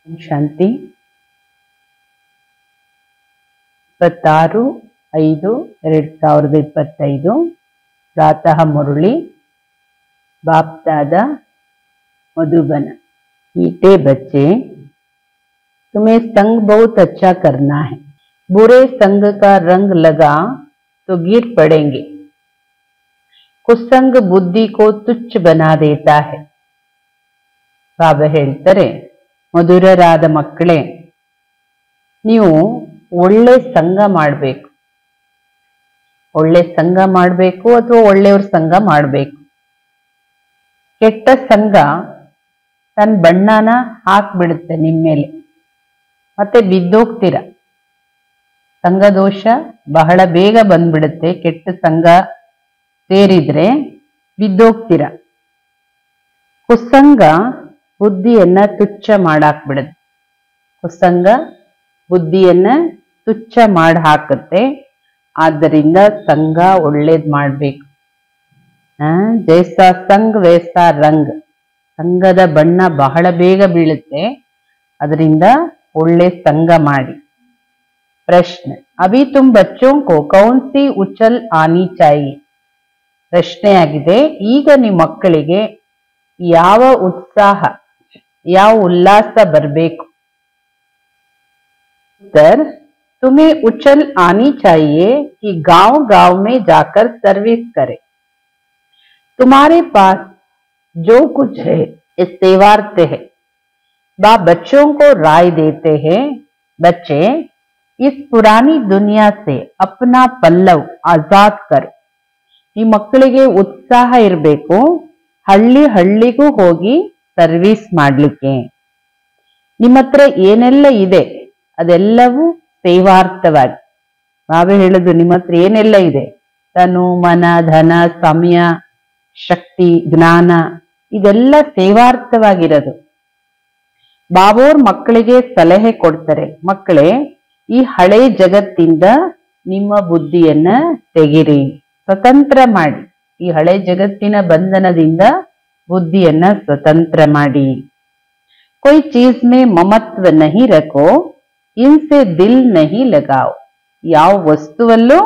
ಶಾಂತಿ 26/5/2025 प्रातः मुरली बाप दादा मधुबन। मीठे बच्चे, तुम्हें संग बहुत अच्छा करना है। बुरे संग का रंग लगा तो गिर पड़ेंगे। कुसंग बुद्धि को तुच्छ बना देता है। ಬಾಬಾ ಹೇಳ್ತಾರೆ, ಮಧುರರಾದ ಮಕ್ಕಳೇ, ನೀವು ಒಳ್ಳೆ ಸಂಘ ಮಾಡಬೇಕು. ಒಳ್ಳೆ ಸಂಘ ಮಾಡಬೇಕು ಅಥವಾ ಒಳ್ಳೆಯವ್ರ ಸಂಘ ಮಾಡಬೇಕು. ಕೆಟ್ಟ ಸಂಘ ತನ್ನ ಬಣ್ಣನ ಹಾಕ್ಬಿಡುತ್ತೆ ನಿಮ್ಮ ಮೇಲೆ, ಮತ್ತೆ ಬಿದ್ದೋಗ್ತೀರ. ಸಂಘ ದೋಷ ಬಹಳ ಬೇಗ ಬಂದ್ಬಿಡುತ್ತೆ. ಕೆಟ್ಟ ಸಂಘ ಸೇರಿದ್ರೆ ಬಿದ್ದೋಗ್ತೀರ. ಕುಸಂಗ ಬುದ್ಧಿಯನ್ನ ತುಚ್ಛ ಮಾಡಾಕ್ಬಿಡುತ್ತೆ. ಕುಸಂಗ ಬುದ್ಧಿಯನ್ನ ತುಚ್ಛ ಮಾಡಿ ಹಾಕುತ್ತೆ. ಆದ್ದರಿಂದ ಸಂಘ ಒಳ್ಳೇದ್ ಮಾಡ್ಬೇಕು. ಜೈಸಾ ಸಂಘ ವೈಸಾ ರಂಗ್. ಸಂಘದ ಬಣ್ಣ ಬಹಳ ಬೇಗ ಬೀಳುತ್ತೆ. ಅದರಿಂದ ಒಳ್ಳೆ ಸಂಘ ಮಾಡಿ. ಪ್ರಶ್ನೆ, ಅಭಿ ತುಮ್ ಬಚ್ಚೋं को कौन सी उछल आनी चाहिए? ಪ್ರಶ್ನೆಯಾಗಿದೆ, ಈಗ ನಿಮ್ಮ ಮಕ್ಕಳಿಗೆ ಯಾವ ಉತ್ಸಾಹ, ಯಾವ ಉಲ್ಲಾಸ ಬರಬೇಕು? उत्तर, तुम्हें उछल आनी चाहिए कि गांव गांव में जाकर सर्विस करे। तुम्हारे पास जो कुछ है ये सेवार्थ है। बाप बच्चों को राय देते हैं, बच्चे इस पुरानी दुनिया से अपना पल्लव आजाद कर। ಈ ಮಕ್ಕಳಿಗೆ ಉತ್ಸಾಹ ಇರಬೇಕು, ಹಳ್ಳಿ ಹಳ್ಳಿಗೂ ಹೋಗಿ ಸರ್ವಿಸ್ ಮಾಡ್ಲಿಕ್ಕೆ. ನಿಮ್ಮ ಹತ್ರ ಏನೆಲ್ಲ ಇದೆ ಅದೆಲ್ಲವೂ ಸೇವಾರ್ಥವಾಗಿ. ನಾವೇ ಹೇಳುದು, ನಿಮ್ಮ ಹತ್ರ ಏನೆಲ್ಲ ಇದೆ, ತನು ಮನ ಧನ ಸಮಯ ಶಕ್ತಿ ಜ್ಞಾನ, ಇದೆಲ್ಲ ಸೇವಾರ್ಥವಾಗಿರೋದು. ಬಾಬೋರ್ ಮಕ್ಕಳಿಗೆ ಸಲಹೆ ಕೊಡ್ತಾರೆ, ಮಕ್ಕಳೇ ಈ ಹಳೆ ಜಗತ್ತಿಂದ ನಿಮ್ಮ ಬುದ್ಧಿಯನ್ನ ತೆಗಿರಿ, ಸ್ವತಂತ್ರ ಮಾಡಿ. ಈ ಹಳೆ ಜಗತ್ತಿನ ಬಂಧನದಿಂದ ಬುದ್ಧಿಯನ್ನ ಸ್ವತಂತ್ರ ಮಾಡಿ. कोई चीज में ममत्व नहीं रखो, इनसे दिल नहीं लगाओ. ಯಾವ ವಸ್ತುವಲ್ಲೂ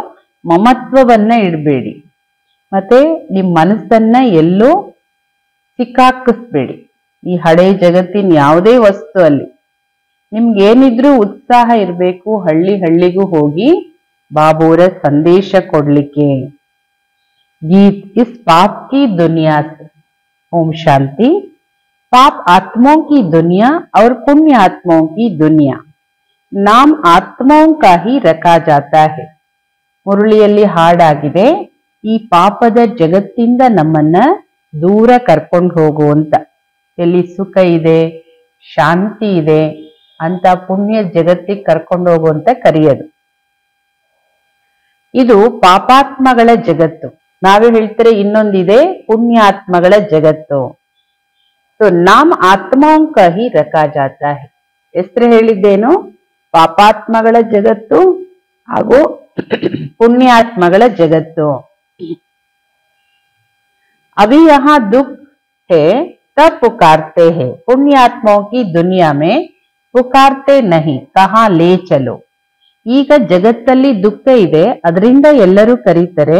ಮಮತ್ವವನ್ನ ಇಡಬೇಡಿ, ಮತ್ತೆ ನಿಮ್ಮ ಮನಸ್ಸನ್ನ ಎಲ್ಲೂ ಸಿಕ್ಕಾಕಿಸ್ಬೇಡಿ. ಈ ಹಳೆ ಜಗತ್ತಿನ ಯಾವುದೇ ವಸ್ತು ಅಲ್ಲಿ ನಿಮ್ಗೆ ಏನಿದ್ರೂ ಉತ್ಸಾಹ ಇರಬೇಕು, ಹಳ್ಳಿ ಹಳ್ಳಿಗೂ ಹೋಗಿ ಬಾಬೋರ ಸಂದೇಶ ಕೊಡ್ಲಿಕ್ಕೆ. गीत, इस पाप की दुनिया से। ओम शांति। पाप आत्माओं की दुनिया और पुण्य आत्माओं की दुनिया, नाम आत्माओं का ही रखा जाता है. ಮುರಳಿಯಲ್ಲಿ ಹಾಡಾಗಿದೆ, ಈ ಪಾಪದ ಜಗತ್ತಿಂದ ನಮ್ಮನ್ನ ದೂರ ಕರ್ಕೊಂಡು ಹೋಗುವಂತ, ಎಲ್ಲಿ ಸುಖ ಇದೆ ಶಾಂತಿ ಇದೆ ಅಂತ ಪುಣ್ಯ ಜಗತ್ತಿಗೆ ಕರ್ಕೊಂಡು ಹೋಗುವಂತ ಕರೆಯೋದು. ಇದು ಪಾಪಾತ್ಮಗಳ ಜಗತ್ತು. ನಾವೇ ಹೇಳ್ತಾರೆ ಇನ್ನೊಂದಿದೆ ಪುಣ್ಯಾತ್ಮಗಳ ಜಗತ್ತು. तो नाम आत्माओं का ही रखा जाता है. ಹೆಸರು ಹೇಳಿದ್ದೇನು, ಪಾಪಾತ್ಮಗಳ ಜಗತ್ತು ಹಾಗೂ ಪುಣ್ಯಾತ್ಮಗಳ ಜಗತ್ತು. अभी यहाँ दुख है तब पुकारते हैं, पुण्यात्माओं की दुनिया में पुकारते नहीं, कहाँ ले चलो. ಈಗ ಜಗತ್ತಲ್ಲಿ ದುಃಖ ಇದೆ, ಅದರಿಂದ ಎಲ್ಲರೂ ಕರೀತಾರೆ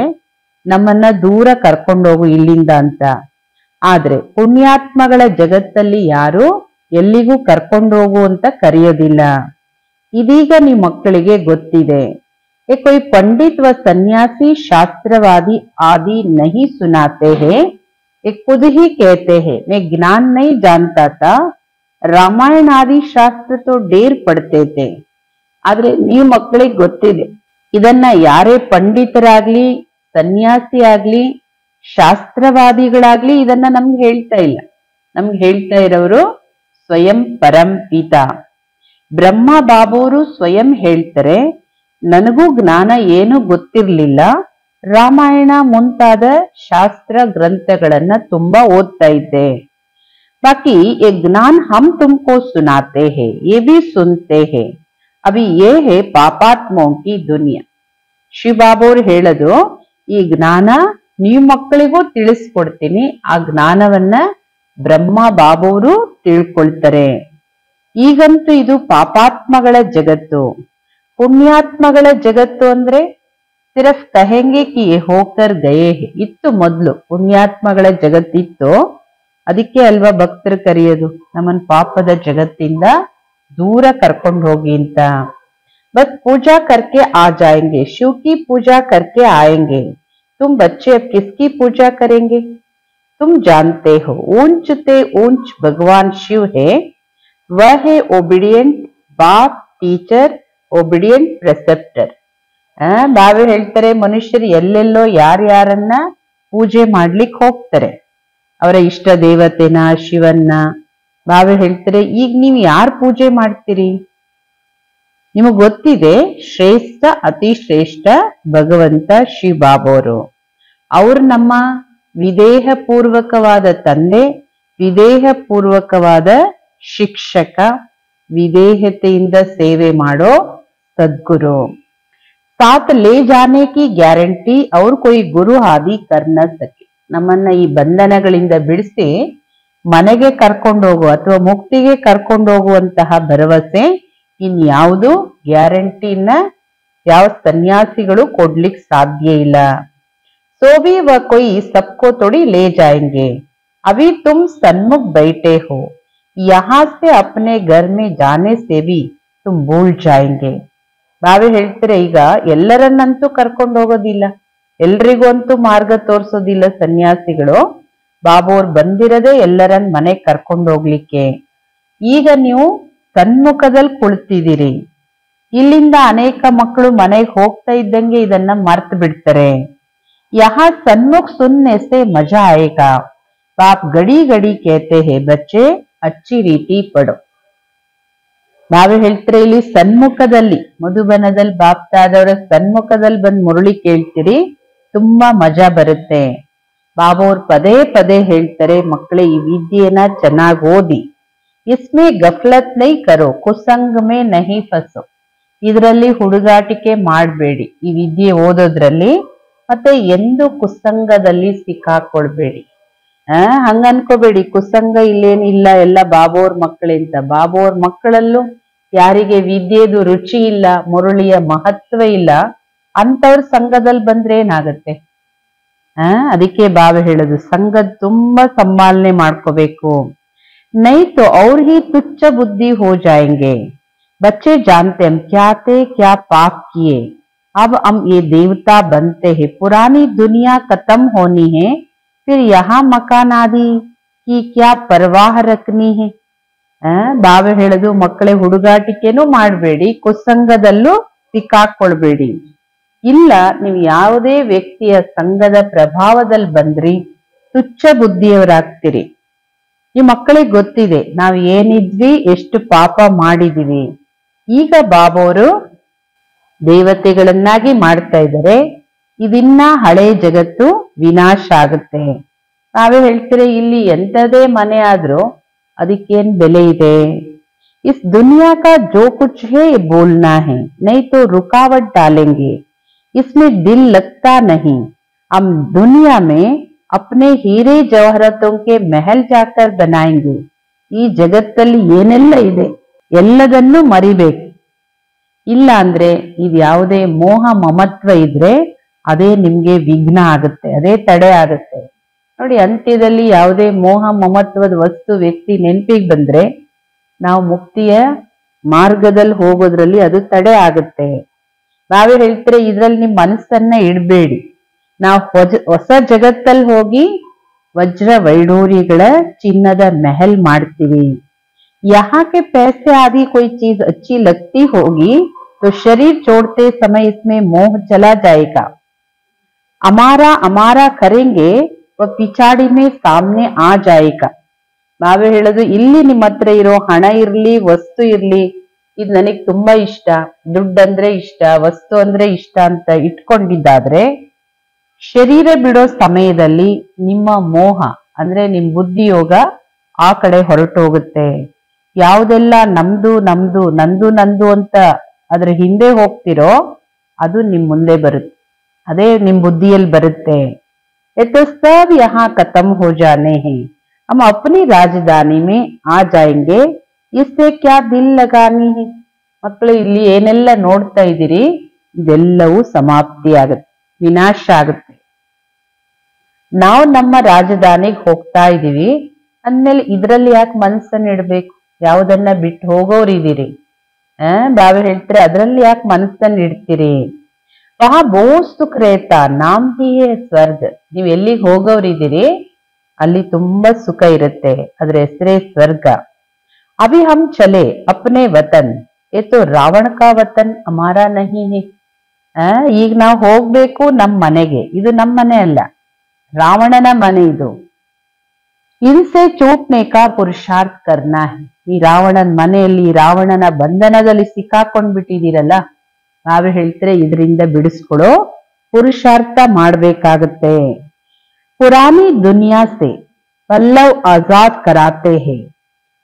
ನಮ್ಮನ್ನ ದೂರ ಕರ್ಕೊಂಡೋಗು ಇಲ್ಲಿಂದ ಅಂತ. ಆದ್ರೆ ಪುಣ್ಯಾತ್ಮಗಳ ಜಗತ್ತಲ್ಲಿ ಯಾರು ಎಲ್ಲಿಗೂ ಕರ್ಕೊಂಡೋಗು ಅಂತ ಕರೆಯೋದಿಲ್ಲ. ಇದೀಗ ನಿಮ್ಮ ಮಕ್ಕಳಿಗೆ ಗೊತ್ತಿದೆ. ये कोई पंडित व सन्यासी शास्त्रवादी आदि नहीं सुनाते हैं, ये खुद ही कहते हैं मैं ज्ञान नहीं जानता था, रामायण आदि शास्त्र तो ढेर पढ़ते थे. ಆದ್ರೆ ನೀವು ಮಕ್ಕಳಿಗೆ ಗೊತ್ತಿದೆ, ಇದನ್ನ ಯಾರೇ ಪಂಡಿತರಾಗ್ಲಿ ಸನ್ಯಾಸಿ ಆಗ್ಲಿ ಶಾಸ್ತ್ರವಾದಿಗಳಾಗ್ಲಿ ಇದನ್ನ ನಮ್ಗೆ ಹೇಳ್ತಾ ಇಲ್ಲ. ನಮ್ಗೆ ಹೇಳ್ತಾ ಇರೋರು ಸ್ವಯಂ ಪರಂಪಿತ ಬ್ರಹ್ಮ ಬಾಬೋರು ಸ್ವಯಂ ಹೇಳ್ತಾರೆ, ನನಗೂ ಜ್ಞಾನ ಏನು ಗೊತ್ತಿರ್ಲಿಲ್ಲ, ರಾಮಾಯಣ ಮುಂತಾದ ಶಾಸ್ತ್ರ ಗ್ರಂಥಗಳನ್ನ ತುಂಬಾ ಓದ್ತಾ ಇದ್ದೆ. ಬಾಕಿ ये ज्ञान हम तुमको सुनाते हैं, ये भी सुनते हैं. अभी ये है ಪಾಪಾತ್ಮೋं की दुनिया. ಶಿವಬಾಬೋರು ಹೇಳೋದು, ಈ ಜ್ಞಾನ ನೀವು ಮಕ್ಕಳಿಗೂ ತಿಳಿಸ್ಕೊಡ್ತೀನಿ, ಆ ಜ್ಞಾನವನ್ನ ಬ್ರಹ್ಮ ಬಾಬೋರು ತಿಳ್ಕೊಳ್ತಾರೆ. ಈಗಂತೂ ಇದು ಪಾಪಾತ್ಮಗಳ ಜಗತ್ತು. ಪುಣ್ಯಾತ್ಮಗಳ ಜಗತ್ತು ಅಂದ್ರೆ ಸಿರ್ಫ್ ಕಹೆಂಗೆ ಕಿ ಯೇ ಹೋಕರ್ ಗಯೇ ಹೇ ಇತ್ತು. ಮೊದ್ಲು ಪುಣ್ಯಾತ್ಮಗಳ ಜಗತ್ತಿತ್ತು. ಅದಕ್ಕೆ ಅಲ್ವಾ ಭಕ್ತರು ಕರೆಯೋದು ನಮ್ಮನ್ ಪಾಪದ ಜಗತ್ತಿಂದ दूर कर्ಕೊಂಡು ಹೋಗಿ ಅಂತ. बस पूजा करके आ जाएंगे, शिव की पूजा करके आएंगे. तुम बच्चे अब किसकी पूजा करेंगे? तुम जानते हो ऊंच ते ऊंच भगवान शिव है. वह है ओबीडियंट बाप, टीचर, ओबीडियंट प्रेसेप्टर. ಬಾವೆ ಹೇಳ್ತಾರೆ ಮನುಷ್ಯರು ಎಲ್ಲೆಲ್ಲೋ ಯಾರ್ಯಾರನ್ನ ಪೂಜೆ ಮಾಡ್ಲಿಕ್ಕೆ ಹೋಗ್ತಾರೆ, ಅವರ ಇಷ್ಟ ದೇವತೆನ, ಶಿವನ್ನ. ಬಾವೆ ಹೇಳ್ತಾರೆ ಈಗ ನೀವು ಯಾರು ಪೂಜೆ ಮಾಡ್ತೀರಿ? ನಿಮಗ್ ಗೊತ್ತಿದೆ ಶ್ರೇಷ್ಠ ಅತಿ ಶ್ರೇಷ್ಠ ಭಗವಂತ ಶಿವ ಬಾಬೋರು. ಅವ್ರು ನಮ್ಮ ವಿದೇಹ ಪೂರ್ವಕವಾದ ತಂದೆ, ವಿದೇಹ ಪೂರ್ವಕವಾದ ಶಿಕ್ಷಕ, ವಿದೇಹತೆಯಿಂದ ಸೇವೆ ಮಾಡೋ ಸದ್ಗುರು. साथ ले जाने की ಗ್ಯಾರಂಟಿ ಅವ್ರು कोई ಗುರು ಆದಿ ಕರ್ನ ಸಕೆ. ನಮ್ಮನ್ನ ಈ ಬಂಧನಗಳಿಂದ ಬಿಡಿಸಿ ಮನೆಗೆ ಕರ್ಕೊಂಡು ಹೋಗುವ ಅಥವಾ ಮುಕ್ತಿಗೆ ಕರ್ಕೊಂಡು ಹೋಗುವಂತಹ ಭರವಸೆ ಇನ್ಯಾವುದು ಗ್ಯಾರಂಟಿನ ಯಾವ ಸನ್ಯಾಸಿಗಳು ಕೊಡ್ಲಿಕ್ಕೆ ಸಾಧ್ಯ ಇಲ್ಲ. सो भी वह कोई सबको थोड़ी ले जाएंगे. अभी तुम सन्मुख बैठे हो, यहाँ से अपने घर में जाने से भी तुम भूल जाएंगे. ಬಾವೆ ಹೇಳ್ತಾರೆ ಈಗ ಎಲ್ಲರನ್ನಂತೂ ಕರ್ಕೊಂಡು ಹೋಗೋದಿಲ್ಲ, ಎಲ್ರಿಗೂ ಅಂತೂ ಮಾರ್ಗ ತೋರ್ಸೋದಿಲ್ಲ ಸನ್ಯಾಸಿಗಳು. ಬಾಬೋರ್ ಬಂದಿರದೆ ಎಲ್ಲರನ್ನ ಮನೆಗೆ ಕರ್ಕೊಂಡು ಹೋಗ್ಲಿಕ್ಕೆ. ಈಗ ನೀವು ಸನ್ಮುಖದಲ್ಲಿ ಕುಳಿತಿದ್ದೀರಿ. ಇಲ್ಲಿಂದ ಅನೇಕ ಮಕ್ಕಳು ಮನೆಗೆ ಹೋಗ್ತಾ ಇದ್ದಂಗೆ ಇದನ್ನ ಮರ್ತು ಬಿಡ್ತಾರೆ. ಯಹಾ ಸನ್ಮುಖ ಸುನ್ನೆ ಸೆ ಮಜಾ ಆಯೇಗಾ. ಬಾಪ್ ಗಡಿ ಗಡಿ ಕೇತೆ ಹೇ ಬಚ್ಚೆ ಅಚ್ಚಿ ರೀತಿ ಪಡೋ. ಬಾವೆ ಹೇಳ್ತಾರೆ ಇಲ್ಲಿ ಸನ್ಮುಖದಲ್ಲಿ, ಮಧುಬನದಲ್ಲಿ ಬಾಪ್ತಾದವರ ಸನ್ಮುಖದಲ್ಲಿ ಬಂದ್ ಮುರುಳಿ ಕೇಳ್ತೀರಿ, ತುಂಬಾ ಮಜಾ ಬರುತ್ತೆ. ಬಾಬೋರ್ ಪದೇ ಪದೇ ಹೇಳ್ತಾರೆ ಮಕ್ಕಳೇ ಈ ವಿದ್ಯೆನ ಚೆನ್ನಾಗಿ ಓದಿ. ಇಸ್ಮೇ ಗಫ್ಲತ್ ನೈ ಕರೋ, ಕುಸಂಗ್ ಮೇ ನಹಿ ಫಸೋ. ಇದರಲ್ಲಿ ಹುಡುಗಾಟಿಕೆ ಮಾಡಬೇಡಿ ಈ ವಿದ್ಯೆ ಓದೋದ್ರಲ್ಲಿ. ಮತ್ತೆ ಎಂದು ಕುಸಂಗದಲ್ಲಿ ಸಿಕ್ಕಾಕೊಳ್ಬೇಡಿ. ಹಂಗ ಅನ್ಕೋಬೇಡಿ ಕುಸಂಗ ಇಲ್ಲೇನಿಲ್ಲ ಎಲ್ಲ ಬಾಬೋರ್ ಮಕ್ಕಳೇ ಅಂತ. ಬಾಬೋರ್ ಮಕ್ಕಳಲ್ಲೂ ಯಾರಿಗೆ ವಿದ್ಯೆದು ರುಚಿ ಇಲ್ಲ, ಮುರುಳಿಯ ಮಹತ್ವ ಇಲ್ಲ, ಅಂತವ್ರ ಸಂಘದಲ್ಲಿ ಬಂದ್ರೆ ಏನಾಗತ್ತೆ? ಅದಕ್ಕೆ ಬಾವೆ ಹೇಳೋದು ಸಂಘದ ತುಂಬಾ ಸಂಭಾಲನೆ ಮಾಡ್ಕೋಬೇಕು. ನೈ ತೋ ಅವ್ರ ಹಿ ತುಚ್ಛ ಬುದ್ಧಿ ಹೋ ಜಾಯೆಂಗೆ. ಬಚ್ಚೆ ಜಾನ್ತೆ ಹಮ್ ಕ್ಯಾ थे क्या पाप किए, अब हम ये देवता बनते हैं. पुरानी दुनिया खत्म होनी है, फिर यहाँ मकान आदि की क्या परवाह रखनी है. ಬಾವೆ ಹೇಳೋದು ಮಕ್ಕಳೇ ಹುಡುಗಾಟಿಕೆನೂ ಮಾಡಬೇಡಿ, ಕುಸಂಗದಲ್ಲೂ ಸಿಕ್ಕಾಕೊಳ್ಬೇಡಿ. ಇಲ್ಲ ನೀವು ಯಾವುದೇ ವ್ಯಕ್ತಿಯ ಸಂಘದ ಪ್ರಭಾವದಲ್ಲಿ ಬಂದ್ರಿ ತುಚ್ಛ ಬುದ್ಧಿಯವರಾಗ್ತೀರಿ. ಈ ಮಕ್ಕಳಿಗೆ ಗೊತ್ತಿದೆ ನಾವು ಏನಿದ್ವಿ, ಎಷ್ಟು ಪಾಪ ಮಾಡಿದೀವಿ. ಈಗ ಬಾಬೋರು ದೇವತೆಗಳನ್ನಾಗಿ ಮಾಡ್ತಾ ಇದ್ದಾರೆ. ಇದಿನ್ನ ಹಳೆ ಜಗತ್ತು ವಿನಾಶ ಆಗುತ್ತೆ. ನಾವೇ ಹೇಳ್ತೀರಿ ಇಲ್ಲಿ ಎಂತದೇ ಮನೆ ಆದ್ರೂ ಅದಕ್ಕೇನ್ ಬೆಲೆ ಇದೆ. इस दुनिया का जो कुछ है बोलना है, नहीं तो रुकावट डालेंगे. इसमें दिल लगता नहीं. हम दुनिया में अपने हीरे जवाहरतों के महल जाकर बनाएंगे. ಈ ಜಗತ್ತಲ್ಲಿ ಏನೆಲ್ಲ ಇದೆ ಎಲ್ಲದನ್ನು ಮರಿಬೇಕು. ಇಲ್ಲ ಅಂದ್ರೆ ಇದು ಯಾವುದೇ ಮೋಹ ಮಮತ್ವ ಇದ್ರೆ ಅದೇ ನಿಮ್ಗೆ ವಿಘ್ನ ಆಗುತ್ತೆ, ಅದೇ ತಡೆ ಆಗುತ್ತೆ. ನೋಡಿ ಅಂತ್ಯದಲ್ಲಿ ಯಾವುದೇ ಮೋಹ ಮಮತ್ವದ ವಸ್ತು ವ್ಯಕ್ತಿ ನೆನಪಿಗೆ ಬಂದ್ರೆ ನಾವು ಮುಕ್ತಿಯ ಮಾರ್ಗದಲ್ಲಿ ಹೋಗೋದ್ರಲ್ಲಿ ಅದು ತಡೆ ಆಗುತ್ತೆ. ನಾವೇ ಹೇಳ್ತಾರೆ ಇದ್ರಲ್ಲಿ ನಿಮ್ ಮನಸ್ಸನ್ನ ಇಡಬೇಡಿ. ನಾವು ಹೊಸ ಜಗತ್ತಲ್ಲಿ ಹೋಗಿ ವಜ್ರ ವೈಡೂರ್ಯಗಳ ಚಿನ್ನದ ಮೆಹಲ್ ಮಾಡ್ತೀವಿ. यहाँ के पैसे आदि कोई चीज अच्छी लगती होगी तो शरीर छोड़ते समय इसमें मोह चला जाएगा. हमारा हमारा करेंगे वह पिछाड़ी में सामने आ जाएगा. ನಾವೇ ಹೇಳೋದು ಇಲ್ಲಿ ನಿಮ್ಮ ಹತ್ರ ಇರೋ ಹಣ ಇರ್ಲಿ, ವಸ್ತು ಇರ್ಲಿ, ಇದು ನನಗ್ ತುಂಬಾ ಇಷ್ಟ, ದುಡ್ಡಂದ್ರೆ ಇಷ್ಟ, ವಸ್ತು ಅಂದ್ರೆ ಇಷ್ಟ ಅಂತ ಇಟ್ಕೊಂಡಿದ್ದಾದ್ರೆ ಶರೀರ ಬಿಡೋ ಸಮಯದಲ್ಲಿ ನಿಮ್ಮ ಮೋಹ ಅಂದ್ರೆ ನಿಮ್ ಬುದ್ಧಿಯೋಗ ಆ ಕಡೆ ಹೊರಟು ಹೋಗುತ್ತೆ. ಯಾವುದೆಲ್ಲ ನಮ್ದು ನಮ್ದು ನಂದು ನಂದು ಅಂತ ಅದ್ರ ಹಿಂದೆ ಹೋಗ್ತಿರೋ ಅದು ನಿಮ್ ಮುಂದೆ ಬರುತ್ತೆ, ಅದೇ ನಿಮ್ ಬುದ್ಧಿಯಲ್ಲಿ ಬರುತ್ತೆ. तो सब यहाँ खत्म हो जाने हैं, हम अपनी राजधानी में आ जाएंगे. इससे क्या दिल लगानी है. ಮಕ್ಕಳು ಇಲ್ಲಿ ಏನೆಲ್ಲ ನೋಡ್ತಾ ಇದ್ದೀರಿ, ಇದೆಲ್ಲವೂ ಸಮಾಪ್ತಿ ಆಗುತ್ತೆ, ವಿನಾಶ ಆಗುತ್ತೆ. ನಾವು ನಮ್ಮ ರಾಜಧಾನಿಗೆ ಹೋಗ್ತಾ ಇದೀವಿ ಅಂದ್ಮೇಲೆ ಇದ್ರಲ್ಲಿ ಯಾಕೆ ಮನಸ್ಸನ್ನ ಇಡ್ಬೇಕು? ಯಾವುದನ್ನ ಬಿಟ್ಟು ಹೋಗೋರಿದ್ದೀರಿ, ಬಾಬಾ ಹೇಳ್ತಾರೆ ಅದ್ರಲ್ಲಿ ಯಾಕೆ ಮನಸ್ಸನ್ನ ಇಡ್ತೀರಿ? ವಹಾ ಬಹುತ್ ಸುಖ ರೇತಾ ನಾಮ್ ಹಿ ಹೇ ಸ್ವರ್ಗ. ನೀವು ಎಲ್ಲಿಗೆ ಹೋಗೋರಿದ್ದೀರಿ ಅಲ್ಲಿ ತುಂಬಾ ಸುಖ ಇರುತ್ತೆ, ಅದ್ರ ಹೆಸರೇ ಸ್ವರ್ಗ. ಅಭಿ ಹಮ್ ಚಲೆ ಅಪ್ನೆ ವತನ್, ಏತೋ ರಾವಣ ಕಾ ವತನ್ ಹಮಾರಾ ನಹಿ ಹೇ. ಈಗ ನಾವು ಹೋಗ್ಬೇಕು ನಮ್ಮ ಮನೆಗೆ, ಇದು ನಮ್ಮ ಮನೆ ಅಲ್ಲ, ರಾವಣನ ಮನೆ ಇದು. ಇನ್ಸೆ ಚೂಟ್ನೆ ಕಾ ಪುರುಷಾರ್ಥ ಕರ್ನಾ ಹೇ. ಈ ರಾವಣನ ಮನೆಯಲ್ಲಿ ರಾವಣನ ಬಂಧನದಲ್ಲಿ ಸಿಕ್ಕಾಕೊಂಡ್ಬಿಟ್ಟಿದ್ದೀರಲ್ಲ, ನಾವೇ ಹೇಳ್ತಾರೆ ಇದರಿಂದ ಬಿಡಿಸ್ಕೊಡೋ ಪುರುಷಾರ್ಥ ಮಾಡ್ಬೇಕಾಗತ್ತೆ. पुरानी दुनिया से पल्लव आजाद कराते हैं,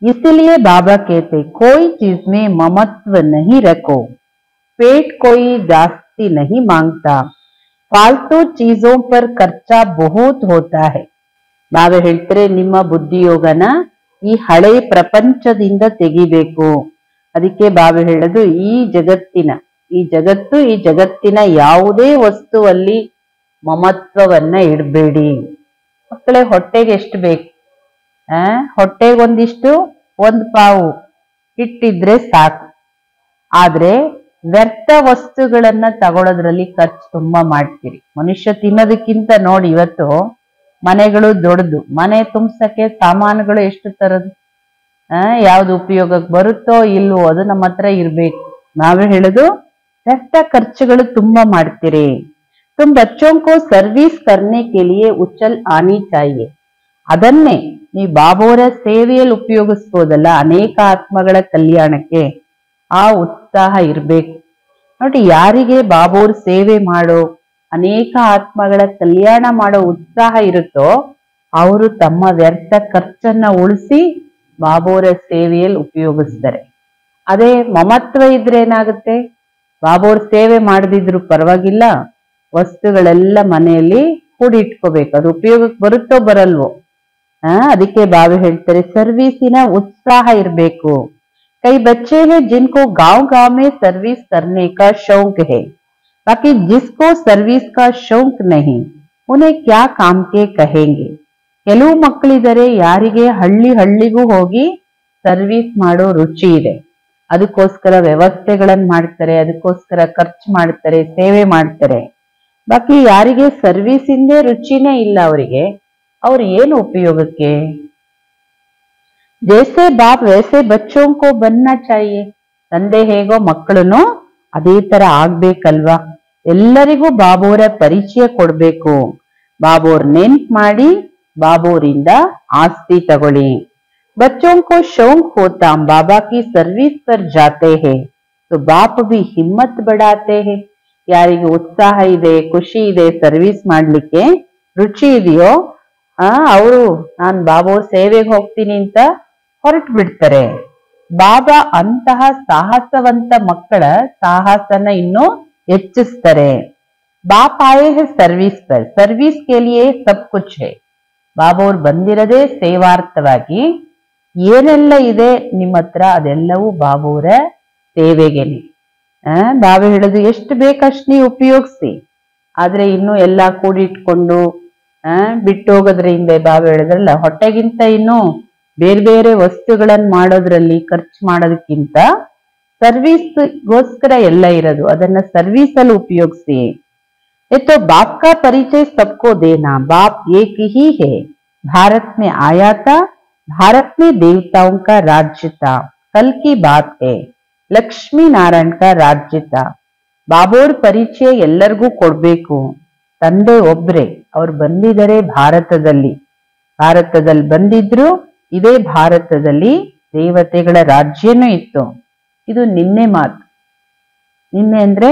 इसलिए बाबा कहते कोई चीज में ममत्व नहीं रखो, पेट कोई जास्ती नहीं मांगता, फालतू चीजों पर खर्चा बहुत होता है. ಬಾಬಾ ಹೇಳ್ತಾರೆ ನಿಮ್ಮ ಬುದ್ಧಿಯೋಗನ ಈ ಹಳೆ ಪ್ರಪಂಚದಿಂದ ತೆಗಿಬೇಕು. ಅದಕ್ಕೆ ಬಾಬಾ ಹೇಳೋದು ಈ ಜಗತ್ತಿನ ಯಾವುದೇ ವಸ್ತುವಲ್ಲಿ ಮಮತ್ವವನ್ನ ಇಡಬೇಡಿ. ಮಕ್ಕಳೇ ಹೊಟ್ಟೆಗೆ ಎಷ್ಟು ಬೇಕು? ಹೊಟ್ಟೆಗೆ ಒಂದು ಪಾವು ಇಟ್ಟಿದ್ರೆ ಸಾಕು. ಆದ್ರೆ ವ್ಯರ್ಥ ವಸ್ತುಗಳನ್ನ ತಗೊಳ್ಳೋದ್ರಲ್ಲಿ ಖರ್ಚು ತುಂಬಾ ಮಾಡ್ತೀರಿ. ಮನುಷ್ಯ ತಿನ್ನೋದಕ್ಕಿಂತ ನೋಡಿ ಇವತ್ತು ಮನೆಗಳು ದೊಡ್ಡದು, ಮನೆ ತುಂಬಿಸಕ್ಕೆ ಸಾಮಾನುಗಳು ಎಷ್ಟು ತರದು, ಯಾವ್ದು ಉಪಯೋಗಕ್ಕೆ ಬರುತ್ತೋ ಇಲ್ವೋ ಅದು ನಮ್ಮ ಹತ್ರ ಇರ್ಬೇಕು. ನಾವೇ ಹೇಳುದು ವ್ಯರ್ಥ ಖರ್ಚುಗಳು ತುಂಬಾ ಮಾಡ್ತೀರಿ. तुम बच्चों को सर्विस करने के लिए उछल आनी चाहिए. ಅದನ್ನೇ ನೀವು ಬಾಬೋರ ಸೇವೆಯಲ್ಲಿ ಉಪಯೋಗಿಸ್ಬೋದಲ್ಲ, ಅನೇಕ ಆತ್ಮಗಳ ಕಲ್ಯಾಣಕ್ಕೆ ಆ ಉತ್ಸಾಹ ಇರ್ಬೇಕು ನೋಡಿ. ಯಾರಿಗೆ ಬಾಬೋರ್ ಸೇವೆ ಮಾಡೋ, ಅನೇಕ ಆತ್ಮಗಳ ಕಲ್ಯಾಣ ಮಾಡೋ ಉತ್ಸಾಹ ಇರುತ್ತೋ ಅವರು ತಮ್ಮ ವ್ಯರ್ಥ ಖರ್ಚನ್ನ ಉಳಿಸಿ ಬಾಬೋರ ಸೇವೆಯಲ್ಲಿ ಉಪಯೋಗಿಸ್ತಾರೆ. ಅದೇ ಮಮತ್ವ ಇದ್ರೆ ಏನಾಗುತ್ತೆ? ಬಾಬೋರ್ ಸೇವೆ ಮಾಡದಿದ್ರು ಪರವಾಗಿಲ್ಲ, ವಸ್ತುಗಳೆಲ್ಲ ಮನೆಯಲ್ಲಿ ಕೂಡಿಟ್ಕೋಬೇಕು, ಅದು ಉಪಯೋಗಕ್ಕೆ ಬರುತ್ತೋ ಬರಲ್ವೋ. ಅದಕ್ಕೆ ಬಾಬಾ ಹೇಳ್ತಾರೆ ಸರ್ವಿಸಿನ ಉತ್ಸಾಹ ಇರಬೇಕು. ಕೈ ಬಚ್ಚೆ ಹೈ ಜಿನ್ಕೋ ಗಾಂವ್ ಗಾಂವ್ ಮೇ ಸರ್ವಿಸ್ ಕರ್ನೆ ಕಾ ಶೌಕ್ ಹೈ, ಬಾಕಿ ಜಿಸ್ಕೋ ಸರ್ವಿಸ್ ಕಾ ಶೌಕ್ ನಹಿ ಉನ್ಹೇ ಕ್ಯಾ ಕಾಮ್ ಕೆ ಕಹೆಂಗೆ. ಕೆಲವು ಮಕ್ಕಳಿದ್ದಾರೆ ಯಾರಿಗೆ ಹಳ್ಳಿಗೂ ಹೋಗಿ ಸರ್ವಿಸ್ ಮಾಡೋ ರುಚಿ ಇದೆ, ಅದಕ್ಕೋಸ್ಕರ ವ್ಯವಸ್ಥೆಗಳನ್ನ ಮಾಡ್ತಾರೆ, ಅದಕ್ಕೋಸ್ಕರ ಖರ್ಚು ಮಾಡ್ತಾರೆ, ಸೇವೆ ಮಾಡ್ತಾರೆ. ಬಾಕಿ ಯಾರಿಗೆ ಸರ್ವಿಸ್ ಇಂದೇ ರುಚಿನೇ ಇಲ್ಲ ಅವರಿಗೆ, ಅವ್ರು ಏನು ಉಪಯೋಗಕ್ಕೆ? ಜೈಸೆ ಬಾಪ್ ವೈಸೆ ಬಚ್ಚೋं को बनना चाहिए. ತಂದೆ ಹೇಗೋ ಮಕ್ಕಳನ್ನು ಅದೇ ತರ ಆಗ್ಬೇಕಲ್ವಾ. ಎಲ್ಲರಿಗೂ ಬಾಬೋರ ಪರಿಚಯ ಕೊಡ್ಬೇಕು. ಬಾಬೋರ್ ನೆನ್ಪ್ ಮಾಡಿ ಬಾಬೋರಿಂದ ಆಸ್ತಿ ತಗೊಳ್ಳಿ. बच्चों को शौक होता बाबा की सर्विस पर जाते हैं तो बाप भी हिम्मत बढ़ाते हैं. ಯಾರಿಗೆ ಉತ್ಸಾಹ ಇದೆ, ಖುಷಿ ಇದೆ, ಸರ್ವಿಸ್ ಮಾಡ್ಲಿಕ್ಕೆ ರುಚಿ ಇದೆಯೋ ಅವರು ನಾನು ಬಾಬೋರ್ ಸೇವೆಗೆ ಹೋಗ್ತೀನಿ ಅಂತ ಹೊರಟು ಬಿಡ್ತಾರೆ. ಬಾಬಾ ಅಂತಹ ಸಾಹಸವಂತ ಮಕ್ಕಳ ಸಾಹಸನ ಇನ್ನೂ ಹೆಚ್ಚಿಸ್ತಾರೆ. ಬಾಪ್ ಆಯೇ ಹೈ ಸರ್ವಿಸ್ ಪರ್, ಸರ್ವಿಸ್ ಕೆ ಲಿಯೇ ಸಬ್ ಕುಚ್ ಹೈ. ಬಾಬೋರ್ ಬಂದಿರದೆ ಸೇವಾರ್ಥವಾಗಿ ಏನೆಲ್ಲ ಇದೆ ನಿಮ್ಮ ಹತ್ರ ಅದೆಲ್ಲವೂ ಬಾಬೋರ ಸೇವೆಗೆನೆ. ಬಾಬಾ ಹೇಳೋದು ಎಷ್ಟು ಬೇಕಷ್ಟು ನೀವು ಉಪಯೋಗಿಸಿ, ಆದ್ರೆ ಇನ್ನು ಎಲ್ಲಾ ಕೂಡಿಟ್ಕೊಂಡು ಬಿಟ್ಟೋಗೋದ್ರ ಹಿಂದೆ ಬಾಬಾ ಹೇಳಿದ್ರಲ್ಲ ಹೊಟ್ಟೆಗಿಂತ ಇನ್ನು ಬೇರೆ ಬೇರೆ ವಸ್ತುಗಳನ್ನ ಮಾಡೋದ್ರಲ್ಲಿ ಖರ್ಚು ಮಾಡೋದಕ್ಕಿಂತ ಸರ್ವಿಸ್ಗೋಸ್ಕರ ಎಲ್ಲ ಇರೋದು, ಅದನ್ನ ಸರ್ವಿಸ್ ಅಲ್ಲಿ ಉಪಯೋಗಿಸಿ. तो बाप का परिचय सबको देना. बाप एक ही है, भारत में आया था, भारत में देवताओं का राज्य था, कल की बात है, ಲಕ್ಷ್ಮೀ ನಾರಾಯಣ್ ಕ ರಾಜ್ಯತ. ಬಾಬೋರ್ ಪರಿಚಯ ಎಲ್ಲರಿಗೂ ಕೊಡ್ಬೇಕು. ತಂದೆ ಒಬ್ರೆ, ಅವ್ರು ಬಂದಿದ್ದಾರೆ ಭಾರತದಲ್ಲಿ ಬಂದಿದ್ರು. ಇದೇ ಭಾರತದಲ್ಲಿ ದೇವತೆಗಳ ರಾಜ್ಯನೂ ಇತ್ತು. ಇದು ನಿನ್ನೆ ಮಾತು. ನಿನ್ನೆ ಅಂದ್ರೆ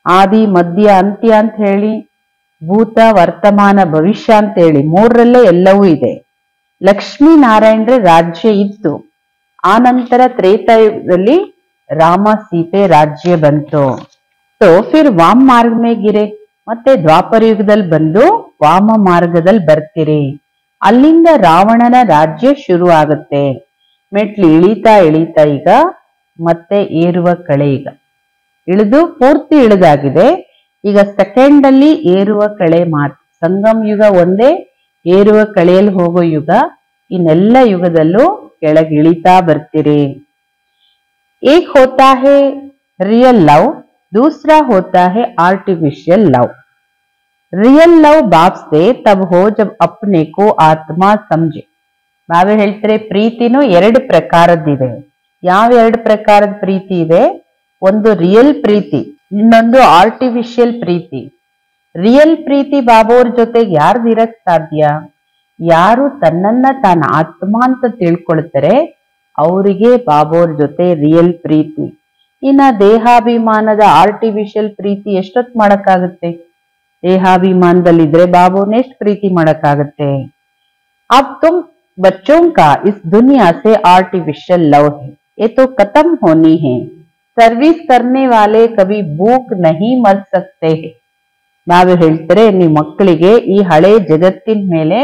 ಆದಿ ಮಧ್ಯ ಅಂತ್ಯ ಅಂತ ಹೇಳಿ, ಭೂತ ವರ್ತಮಾನ ಭವಿಷ್ಯ ಅಂತ ಹೇಳಿ ಮೂರರಲ್ಲೇ ಎಲ್ಲವೂ ಇದೆ. ಲಕ್ಷ್ಮೀ ನಾರಾಯಣರ ರಾಜ್ಯ ಇತ್ತು. ಆ ನಂತರ ತ್ರೇತಾಯುಗದಲ್ಲಿ ರಾಮ ಸೀತೆ ರಾಜ್ಯ ಬಂತು. तो फिर वाम मार्ग में गिरे, ಮತ್ತೆ ದ್ವಾಪರ ಯುಗದಲ್ಲಿ ಬಂದು ವಾಮ ಮಾರ್ಗದಲ್ಲಿ ಬರ್ತೀರಿ. ಅಲ್ಲಿಂದ ರಾವಣನ ರಾಜ್ಯ ಶುರು ಆಗುತ್ತೆ. ಮೆಟ್ಲು ಇಳಿತಾ ಇಳಿತಾ ಈಗ ಮತ್ತೆ ಏರುವ ಕಳೆ, ಈಗ ಇಳಿದು ಪೂರ್ತಿ ಇಳಿದಾಗಿದೆ. ಈಗ ಸೆಕೆಂಡ್ ಅಲ್ಲಿ ಏರುವ ಕಳೆ ಮಾತ್ರ. ಸಂಗಮ್ ಯುಗ ಒಂದೇ ಏರುವ ಕಳೆಯಲ್ಲಿ ಹೋಗೋ ಯುಗ. ಇನ್ನೆಲ್ಲ ಯುಗದಲ್ಲೂ ಕೆಳಗೆ ಇಳಿತಾ ಬರ್ತೀರಿ. ಏಕ್ ಹೋತಾ ಹೇ ರಿಯಲ್ ಲವ್, दूसरा होता है आर्टिफिशियल लव। रियल लव बाप से तब हो जब अपने को आत्मा समझे। ನಾವೇ ಹೇಳ್ತಾರೆ ಪ್ರೀತಿನೂ ಎರಡು ಪ್ರಕಾರದ್ದಿದೆ. ಯಾವ ಎರಡು ಪ್ರಕಾರದ ಪ್ರೀತಿ ಇದೆ? ಒಂದು ರಿಯಲ್ ಪ್ರೀತಿ, ಇನ್ನೊಂದು ಆರ್ಟಿಫಿಷಿಯಲ್ ಪ್ರೀತಿ. ರಿಯಲ್ ಪ್ರೀತಿ ಬಾಬೋರ್ ಜೊತೆಗೆ ಯಾರ್ದು ಇರಕ್ ಸಾಧ್ಯ? ಯಾರು ತನ್ನನ್ನ ತಾನು ಆತ್ಮ ಅಂತ ತಿಳ್ಕೊಳ್ತಾರೆ ಅವರಿಗೆ ಬಾಬೋರ್ ಜೊತೆ ರಿಯಲ್ ಪ್ರೀತಿ. ಇನ್ನ ದೇಹಾಭಿಮಾನದ ಆರ್ಟಿಫಿಷಿಯಲ್ ಪ್ರೀತಿ ಎಷ್ಟೊತ್ತು ಮಾಡಕ್ಕಾಗತ್ತೆ? ದೇಹಾಭಿಮಾನದಲ್ಲಿದ್ರೆ ಬಾಬೋರ್ನ ಎಷ್ಟು ಪ್ರೀತಿ ಮಾಡಕ್ಕಾಗತ್ತೆ? अब तुम बच्चों का इस दुनिया से आर्टिफिशियल लव है, ये तो खत्म होनी है। सर्विस करने वाले कभी भूख नहीं मर सकते हैं। ನಾವೇ ಹೇಳ್ತಾರೆ ನಿಮ್ಮ ಮಕ್ಕಳಿಗೆ ಈ ಹಳೆ ಜಗತ್ತಿನ ಮೇಲೆ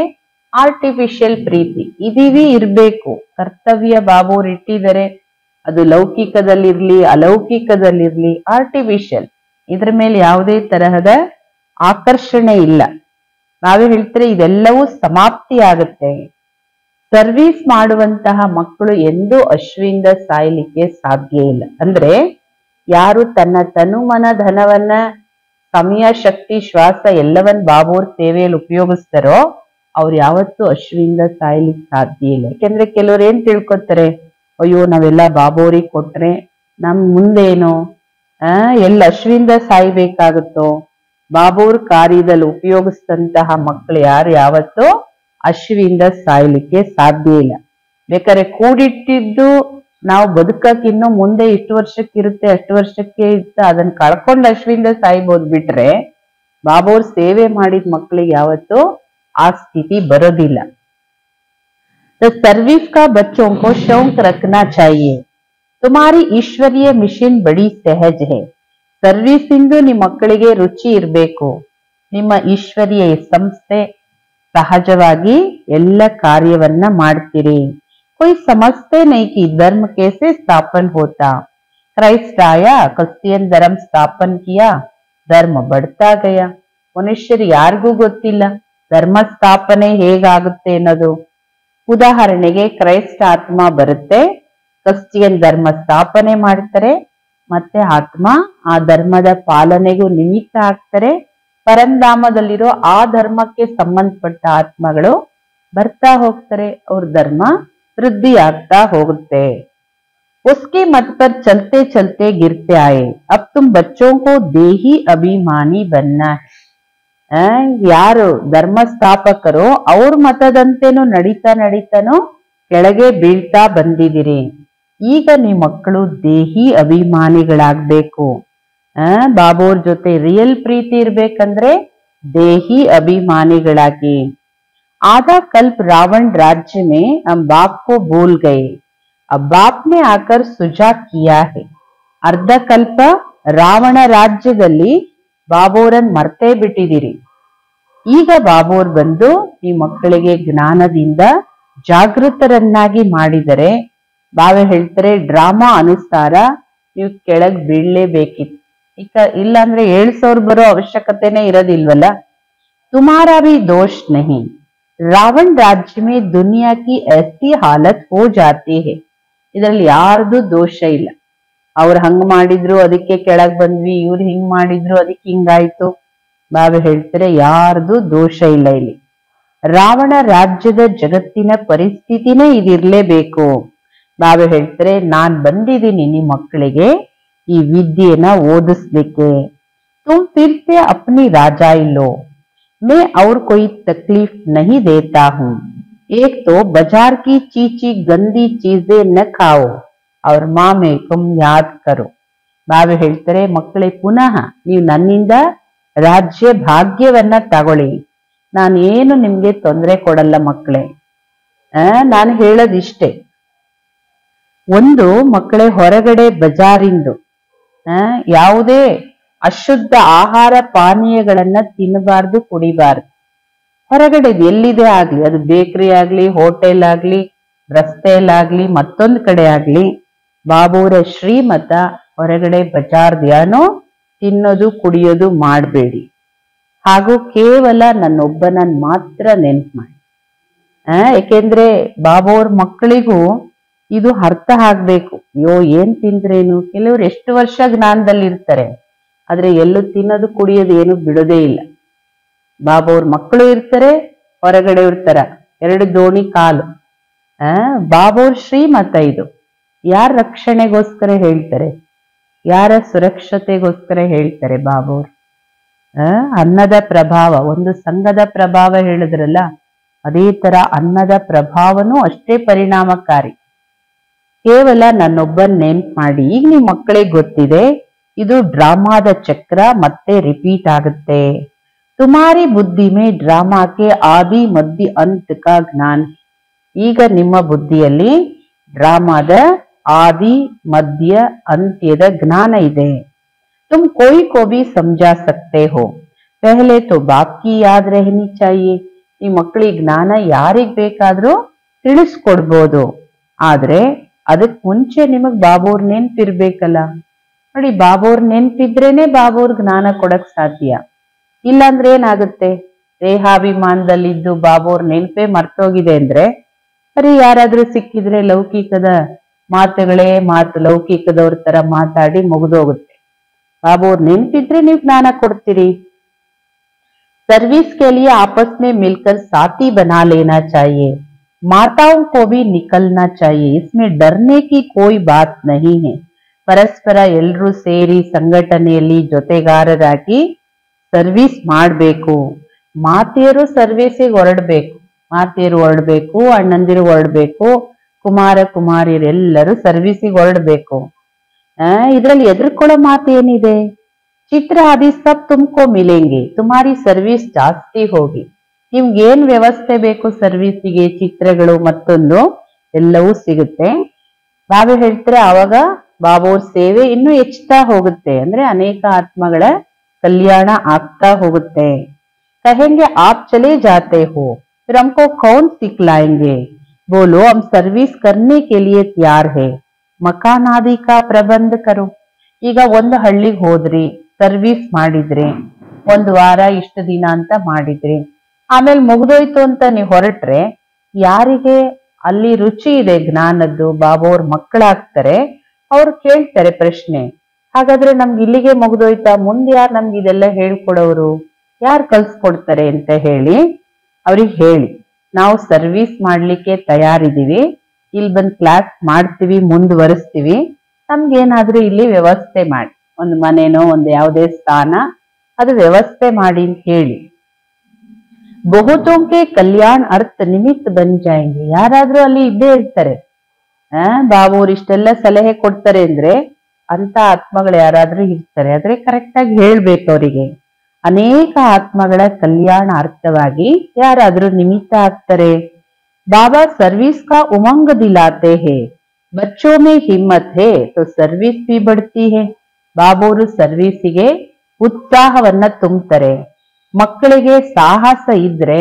ಆರ್ಟಿಫಿಷಿಯಲ್ ಪ್ರೀತಿ ಇದೀವಿ ಇರ್ಬೇಕು. ಕರ್ತವ್ಯ ಬಾಬೋರ್ ಇಟ್ಟಿದ್ದಾರೆ, ಅದು ಲೌಕಿಕದಲ್ಲಿರ್ಲಿ ಅಲೌಕಿಕದಲ್ಲಿರ್ಲಿ ಆರ್ಟಿಫಿಷಿಯಲ್, ಇದ್ರ ಮೇಲೆ ಯಾವುದೇ ತರಹದ ಆಕರ್ಷಣೆ ಇಲ್ಲ. ನಾವೇ ಹೇಳ್ತಾರೆ ಇದೆಲ್ಲವೂ ಸಮಾಪ್ತಿ ಆಗುತ್ತೆ. ಸರ್ವಿಸ್ ಮಾಡುವಂತಹ ಮಕ್ಕಳು ಎಂದೂ ಅಶ್ವಿಂದ ಸಾಯ್ಲಿಕ್ಕೆ ಸಾಧ್ಯ ಇಲ್ಲ. ಅಂದ್ರೆ ಯಾರು ತನ್ನ ತನುಮನ ಧನವನ್ನ, ಸಮಯ, ಶಕ್ತಿ, ಶ್ವಾಸ ಎಲ್ಲವನ್ನ ಬಾಬೋರ್ ಸೇವೆಯಲ್ಲಿ ಉಪಯೋಗಿಸ್ತಾರೋ ಅವ್ರು ಯಾವತ್ತೂ ಅಶ್ವಿಂದ ಸಾಯ್ಲಿಕ್ಕೆ ಸಾಧ್ಯ ಇಲ್ಲ. ಯಾಕೆಂದ್ರೆ ಕೆಲವ್ರು ಏನ್ ತಿಳ್ಕೊತಾರೆ, ಅಯ್ಯೋ ನಾವೆಲ್ಲ ಬಾಬೋರಿಗೆ ಕೊಟ್ರೆ ನಮ್ ಮುಂದೇನು ಎಲ್ಲ ಅಶ್ವಿಂದ ಸಾಯ್ಬೇಕಾಗುತ್ತೋ. ಬಾಬೋರ್ ಕಾರ್ಯದಲ್ಲಿ ಉಪಯೋಗಿಸಿದಂತಹ ಮಕ್ಕಳು ಯಾರು ಯಾವತ್ತೂ ಅಶ್ವಿಂದ ಸಾಯ್ಲಿಕ್ಕೆ ಸಾಧ್ಯ ಇಲ್ಲ. ಬೇಕಾದ್ರೆ ಕೂಡಿಟ್ಟಿದ್ದು ನಾವು ಬದುಕಕ್ಕೆ ಇನ್ನು ಮುಂದೆ ಇಷ್ಟು ವರ್ಷಕ್ಕೆ ಇರುತ್ತೆ ಅಷ್ಟು ವರ್ಷಕ್ಕೆ ಇರುತ್ತೆ, ಅದನ್ನ ಕಳ್ಕೊಂಡು ಅಶ್ವಿಂದ ಸಾಯ್ಬೋದು. ಬಿಟ್ರೆ ಬಾಬೋರ್ ಸೇವೆ ಮಾಡಿದ ಮಕ್ಕಳಿಗೆ ಯಾವತ್ತೂ ಆ ಸ್ಥಿತಿ ಬರೋದಿಲ್ಲ. तो सर्विस का बच्चों को शौक रखना चाहिए। तुम्हारी ईश्वरीय ಮಿಷನ್ ಬಡಿ ಸಹಜ है। ಸರ್ವಿಸ್ ಇಂದು ನಿಮ್ಮ ಮಕ್ಕಳಿಗೆ ರುಚಿ ಇರಬೇಕು. ನಿಮ್ಮ ಈಶ್ವರೀಯ ಸಂಸ್ಥೆ ಸಹಜವಾಗಿ ಎಲ್ಲ ಕಾರ್ಯವನ್ನ ಮಾಡ್ತೀರಿ. कोई समझते नहीं कि धर्म कैसे स्थापन होता। क्राइस्ट आया, क्रिश्चियन धर्म स्थापन किया, ಧರ್ಮ बढ़ता गया। ಮನುಷ್ಯರು ಯಾರಿಗೂ ಗೊತ್ತಿಲ್ಲ ಧರ್ಮ ಸ್ಥಾಪನೆ ಹೇಗಾಗುತ್ತೆ ಅನ್ನೋದು. ಉದಾಹರಣೆಗೆ ಕ್ರೈಸ್ತ ಆತ್ಮ ಬರುತ್ತೆ, ಕ್ರಿಶ್ಚಿಯನ್ ಧರ್ಮ ಸ್ಥಾಪನೆ ಮಾಡ್ತಾರೆ, ಮತ್ತೆ ಆತ್ಮ ಆ ಧರ್ಮದ ಪಾಲನೆಗೂ ನಿಮಿತ್ತ ಆಗ್ತಾರೆ. ಪರಂಧಾಮದಲ್ಲಿರೋ ಆ ಧರ್ಮಕ್ಕೆ ಸಂಬಂಧಪಟ್ಟ ಆತ್ಮಗಳು ಬರ್ತಾ ಹೋಗ್ತಾರೆ, ಅವ್ರ ಧರ್ಮ ವೃದ್ಧಿ ಆಗ್ತಾ ಹೋಗುತ್ತೆ. उसके मत पर चलते चलते गिरते आए। अब तुम बच्चों को देही अभिमानी बनना है। ಯಾರು ಧರ್ಮ ಸ್ಥಾಪಕರು ಅವ್ರ ಮತದಂತೆನೂ ನಡೀತಾ ನಡೀತಾನೋ ಕೆಳಗೆ ಬೀಳ್ತಾ ಬಂದಿದ್ದೀರಿ. ಈಗ ನಿಮ್ಮ ಮಕ್ಕಳು ದೇಹಿ ಅಭಿಮಾನಿಗಳಾಗ್ಬೇಕು. ಬಾಬೋರ್ ಜೊತೆ ರಿಯಲ್ ಪ್ರೀತಿ ಇರ್ಬೇಕಂದ್ರೆ ದೇಹಿ ಅಭಿಮಾನಿಗಳಾಗಿ. आधा कल्प रावण राज्य में हम बाप को भूल गए, अब बाप ने आकर सुझाव किया है। ಅರ್ಧ ಕಲ್ಪ ರಾವಣ ರಾಜ್ಯದಲ್ಲಿ ಬಾಬೋರನ್ ಮರ್ತೇ ಬಿಟ್ಟಿದ್ದೀರಿ. ಈಗ ಬಾಬೋರ್ ಬಂದು ಈ ಮಕ್ಕಳಿಗೆ ಜ್ಞಾನದಿಂದ ಜಾಗೃತರನ್ನಾಗಿ ಮಾಡಿದರೆ ಬಾವೆ ಹೇಳ್ತಾರೆ ಡ್ರಾಮಾ ಅನುಸಾರ ನೀವು ಕೆಳಗ್ ಬೀಳ್ಲೇಬೇಕಿತ್ತು. ಈಗ ಇಲ್ಲಾಂದ್ರೆ 7,000 ಬರೋ ಅವಶ್ಯಕತೆನೇ ಇರೋದಿಲ್ವಲ್ಲ. ತುಮಾರಾ ಭಿ ದೋಷ ನಹಿ, ರಾವಣ ರಾಜ್ಯ ಮೇ ದುನಿಯಾ ಕಿ ಐಸಿ ಹಾಲತ್ ಹೋ ಜಾತಿ ಹೈ. ಇದರಲ್ಲಿ ಯಾರ್ದು ದೋಷ ಇಲ್ಲ. ಅವ್ರು ಹಂಗ್ ಮಾಡಿದ್ರು ಅದಕ್ಕೆ ಕೆಳಗ್ ಬಂದ್ವಿ, ಇವ್ರು ಹಿಂಗ್ ಮಾಡಿದ್ರು ಅದಕ್ಕೆ ಹಿಂಗಾಯ್ತು. ಬಾಬಾ ಹೇಳ್ತಾರೆ ಯಾರ್ದು ದೋಷ ಇಲ್ಲ ಇಲ್ಲಿ. ರಾವಣ ರಾಜ್ಯದ ಜಗತ್ತಿನ ಪರಿಸ್ಥಿತಿನೇ ಇದಿರ್ಲೇಬೇಕು. ಬಾಬಾ ಹೇಳ್ತಾರೆ ನಾನ್ ಬಂದಿದ್ದೀನಿ ನಿಮ್ಮ ಮಕ್ಕಳಿಗೆ ಈ ವಿದ್ಯೆನ ಓದಿಸ್ಲಿಕ್ಕೆ. ತುಮ್ ಫಿರ್ ಸೆ ಅಪ್ನಿ ರಾಜಾ ಇಲ್ಲೋ, मैं और कोई तकलीफ नहीं देता हूँ। एक तो बाजार की चीची गंदी चीजें न खाओ और माँ में तुम याद करो। ಬಾಬಾ ಹೇಳ್ತಾರೆ ಮಕ್ಕಳೇ ಪುನಃ ನೀವು ನನ್ನಿಂದ ರಾಜ್ಯ ಭಾಗ್ಯವನ್ನ ತಗೊಳ್ಳಿ, ನಾನು ಏನು ನಿಮ್ಗೆ ತೊಂದರೆ ಕೊಡಲ್ಲ ಮಕ್ಕಳೇ. ನಾನು ಹೇಳೋದಿಷ್ಟೇ, ಒಂದು ಮಕ್ಕಳೇ ಹೊರಗಡೆ ಬಜಾರಿಂದು ಯಾವುದೇ ಅಶುದ್ಧ ಆಹಾರ ಪಾನೀಯಗಳನ್ನ ತಿನ್ನಬಾರ್ದು, ಕುಡಿಬಾರ್ದು. ಹೊರಗಡೆ ಎಲ್ಲಿದೆ ಆಗ್ಲಿ, ಅದು ಬೇಕರಿ ಆಗ್ಲಿ, ಹೋಟೆಲ್ ಆಗ್ಲಿ, ರಸ್ತೆಯಲ್ಲಾಗ್ಲಿ ಮತ್ತೊಂದು ಕಡೆ ಆಗ್ಲಿ ಬಾಬುರ ಶ್ರೀಮತ ಹೊರಗಡೆ ಬಜಾರ್ದ್ಯಾನೋ ತಿನ್ನೋದು ಕುಡಿಯೋದು ಮಾಡಬೇಡಿ. ಹಾಗೂ ಕೇವಲ ನನ್ನೊಬ್ಬನನ್ನ ಮಾತ್ರ ನೆನ್ಪು ಮಾಡಿ. ಯಾಕೆಂದ್ರೆ ಬಾಬುವ್ರ ಮಕ್ಕಳಿಗೂ ಇದು ಅರ್ಥ ಆಗ್ಬೇಕು. ಅಯ್ಯೋ ಏನ್ ತಿಂದ್ರೇನು, ಕೆಲವ್ರು ಎಷ್ಟು ವರ್ಷ ಜ್ಞಾನದಲ್ಲಿ ಇರ್ತಾರೆ, ಆದ್ರೆ ಎಲ್ಲೂ ತಿನ್ನೋದು ಕುಡಿಯೋದು ಏನು ಬಿಡೋದೇ ಇಲ್ಲ. ಬಾಬುವ್ರ ಮಕ್ಕಳು ಇರ್ತಾರೆ, ಹೊರಗಡೆ ಇರ್ತಾರ, ಎರಡು ದೋಣಿ ಕಾಲು. ಬಾಬುವ್ರ ಶ್ರೀಮತ ಇದು. ಯಾರ ರಕ್ಷಣೆಗೋಸ್ಕರ ಹೇಳ್ತಾರೆ, ಯಾರ ಸುರಕ್ಷತೆಗೋಸ್ಕರ ಹೇಳ್ತಾರೆ ಬಾಬುವ್ರು? ಅನ್ನದ ಪ್ರಭಾವ, ಒಂದು ಸಂಘದ ಪ್ರಭಾವ ಹೇಳಿದ್ರಲ್ಲ, ಅದೇ ತರ ಅನ್ನದ ಪ್ರಭಾವನೂ ಅಷ್ಟೇ ಪರಿಣಾಮಕಾರಿ. ಕೇವಲ ನನ್ನೊಬ್ಬನ್ ನೆನ್ಪು ಮಾಡಿ. ಈಗ ನಿಮ್ ಮಕ್ಕಳಿಗೆ ಗೊತ್ತಿದೆ ಇದು ಡ್ರಾಮಾದ ಚಕ್ರ ಮತ್ತೆ ರಿಪೀಟ್ ಆಗುತ್ತೆ. ತುಮಾರಿ ಬುದ್ಧಿ ಮೇ ಡ್ರಾಮಾಕ್ಕೆ ಆದಿ ಮಧ್ಯ ಅಂತ್ ಕಾ ಜ್ಞಾನ. ಈಗ ನಿಮ್ಮ ಬುದ್ಧಿಯಲ್ಲಿ ಡ್ರಾಮಾದ ಆದಿ ಮಧ್ಯ ಅಂತ್ಯದ ಜ್ಞಾನ ಇದೆ. ತುಮ್ ಕೋಯಿ ಕೋ ಭಿ ಸಮझा सकते हो, पहले तो बाप की याद रहनी चाहिए. ಈ ಮಕ್ಕಳಿಗೆ ಜ್ಞಾನ ಯಾರಿಗ್ ಬೇಕಾದ್ರೂ ತಿಳಿಸ್ಕೊಡ್ಬೋದು, ಆದ್ರೆ ಅದಕ್ ಮುಂಚೆ ನಿಮಗ್ ಬಾಬುವ್ರ ನೆನ್ಪಿರ್ಬೇಕಲ್ಲ. ನೋಡಿ, ಬಾಬುವ್ರ ನೆನ್ಪಿದ್ರೇನೆ ಬಾಬುವ್ರ ಜ್ಞಾನ ಕೊಡಕ್ ಸಾಧ್ಯ. ಇಲ್ಲಾಂದ್ರೆ ಏನಾಗುತ್ತೆ? ದೇಹಾಭಿಮಾನದಲ್ಲಿದ್ದು ಬಾಬುವ್ರ ನೆನ್ಪೇ ಮರ್ತೋಗಿದೆ ಅಂದ್ರೆ ಬರೀ ಯಾರಾದ್ರೂ ಸಿಕ್ಕಿದ್ರೆ ಲೌಕಿಕದ ಮಾತುಗಳೇ ಮಾತು, ಲೌಕಿಕದವ್ರ ತರ ಮಾತಾಡಿ ಮುಗಿದೋಗುತ್ತೆ. ಬಾಬುವ್ರ ನೆನ್ಪಿದ್ರೆ ನೀವು ಜ್ಞಾನ ಕೊಡ್ತೀರಿ. सर्विस के लिए आपस में मिलकर साथी बना लेना चाहिए. माताओं को भी निकलना चाहिए, इसमें डरने की कोई बात नहीं है. ಪರಸ್ಪರ ಎಲ್ಲರೂ ಸೇರಿ ಸಂಘಟನೆಯಲ್ಲಿ ಜೊತೆಗಾರರಾಗಿ ಸರ್ವಿಸ್ ಮಾಡಬೇಕು. ಮಾತೆಯರು ಸರ್ವಿಸಿಗೆ ಹೊರಡ್ಬೇಕು, ಮಾತೆಯರು ಹೊರಡ್ಬೇಕು, ಅಣ್ಣಂದಿರು ಹೊರಡ್ಬೇಕು, ಕುಮಾರ ಕುಮಾರಿಯರೆಲ್ಲರೂ ಸರ್ವಿಸಿಗೆ ಹೊರಡ್ಬೇಕು. ಇದ್ರಲ್ಲಿ ಎದುರ್ಕೊಳ್ಳೋ ಮಾತು ಏನಿದೆ? ಚಿತ್ರ ಆದಿ ಸಬ್ ತುಮ್ಕೋ ಮಿಲೆಂಗೆ, ತುಮಾರಿ ಸರ್ವಿಸ್ ಜಾಸ್ತಿ ಹೋಗಿ. ನಿಮ್ಗೆ ಏನ್ ವ್ಯವಸ್ಥೆ ಬೇಕು ಸರ್ವಿಸಿಗೆ, ಚಿತ್ರಗಳು ಮತ್ತೊಂದು ಎಲ್ಲವೂ ಸಿಗುತ್ತೆ. ಬಾಬು ಹೇಳ್ತಾರೆ ಆವಾಗ ಬಾಬುವ್ರ ಸೇವೆ ಇನ್ನೂ ಹೆಚ್ಚುತ್ತಾ ಹೋಗುತ್ತೆ. ಅಂದ್ರೆ ಅನೇಕ ಆತ್ಮಗಳ ಕಲ್ಯಾಣ ಆಗ್ತಾ ಹೋಗುತ್ತೆ. ಕಹೆಂಗೆ ಆಪ್ ಚಲೇ ಜಾತೆ ಹೋ, ಫಿರ್ ಹಮ್ಕೋ ಕೌನ್ ಸಿಕ್ಲಾಯೆಂಗೆ, ಬೋಲೋ ಹಮ್ ಸರ್ವಿಸ್ ಕರ್ನೆ ಕೆ ಲಿಯೆ ತಯಾರ್ ಹೈ, ಮಕಾನ್ ಆದಿ ಕಾ ಪ್ರಬಂಧ ಕರೋ. ಈಗ ಒಂದು ಹಳ್ಳಿಗೆ ಹೋದ್ರಿ, ಸರ್ವಿಸ್ ಮಾಡಿದ್ರಿ, ಒಂದು ವಾರ ಇಷ್ಟು ದಿನ ಅಂತ ಮಾಡಿದ್ರಿ, ಆಮೇಲೆ ಮುಗ್ದೋಯ್ತು ಅಂತ ನೀವು ಹೊರಟ್ರೆ ಯಾರಿಗೆ ಅಲ್ಲಿ ರುಚಿ ಇದೆ ಜ್ಞಾನದ್ದು, ಬಾಬುವ್ರ ಮಕ್ಕಳಾಗ್ತಾರೆ, ಅವ್ರು ಕೇಳ್ತಾರೆ ಪ್ರಶ್ನೆ, ಹಾಗಾದ್ರೆ ನಮ್ಗೆ ಇಲ್ಲಿಗೆ ಮುಗ್ದೋಯ್ತಾ, ಮುಂದೆ ಯಾರು ನಮ್ಗೆ ಇದೆಲ್ಲ ಹೇಳ್ಕೊಡೋರು, ಯಾರು ಕಲ್ಸ್ಕೊಡ್ತಾರೆ ಅಂತ ಹೇಳಿ ಅವ್ರಿಗೆ ಹೇಳಿ, ನಾವು ಸರ್ವಿಸ್ ಮಾಡ್ಲಿಕ್ಕೆ ತಯಾರಿದೀವಿ, ಇಲ್ಲಿ ಬಂದು ಕ್ಲಾಸ್ ಮಾಡ್ತೀವಿ, ಮುಂದುವರಿಸ್ತೀವಿ, ನಮ್ಗೇನಾದ್ರೂ ಇಲ್ಲಿ ವ್ಯವಸ್ಥೆ ಮಾಡಿ, ಒಂದು ಮನೆನೋ ಒಂದು ಯಾವುದೇ ಸ್ಥಾನ ಅದು ವ್ಯವಸ್ಥೆ ಮಾಡಿ ಅಂತ ಹೇಳಿ. ಬಹುತೋಂಕೆ ಕಲ್ಯಾಣ ಅರ್ಥ ನಿಮಿತ್ತ ಬನ್ ಜಾಯಂಗೆ. ಯಾರಾದ್ರೂ ಅಲ್ಲಿ ಇದ್ದೇ ಇರ್ತಾರೆ. ಬಾಬುವ್ರು ಇಷ್ಟೆಲ್ಲ ಸಲಹೆ ಕೊಡ್ತಾರೆ ಅಂದ್ರೆ ಅಂತ ಆತ್ಮಗಳು ಯಾರಾದ್ರೂ ಇರ್ತಾರೆ. ಆದ್ರೆ ಕರೆಕ್ಟ್ ಆಗಿ ಹೇಳ್ಬೇಕು ಅವರಿಗೆ. ಅನೇಕ ಆತ್ಮಗಳ ಕಲ್ಯಾಣ ಅರ್ಥವಾಗಿ ಯಾರಾದ್ರೂ ನಿಮಿತ್ತ ಆಗ್ತಾರೆ. ಬಾಬಾ ಸರ್ವಿಸ್ ಕಾ ಉಮಂಗ್ ದಿಲಾತೆ ಹೇ, ಬಚ್ಚೋ ಮೇ ಹಿಮ್ಮತ್ ಹೇ ತೋ ಸರ್ವಿಸ್ ಭಿ ಬಡ್ತಿ ಹೇ. ಬಾಬುವ್ರು ಸರ್ವಿಸಿಗೆ ಉತ್ಸಾಹವನ್ನ ತುಂಬ್ತಾರೆ. ಮಕ್ಕಳಿಗೆ ಸಾಹಸ ಇದ್ರೆ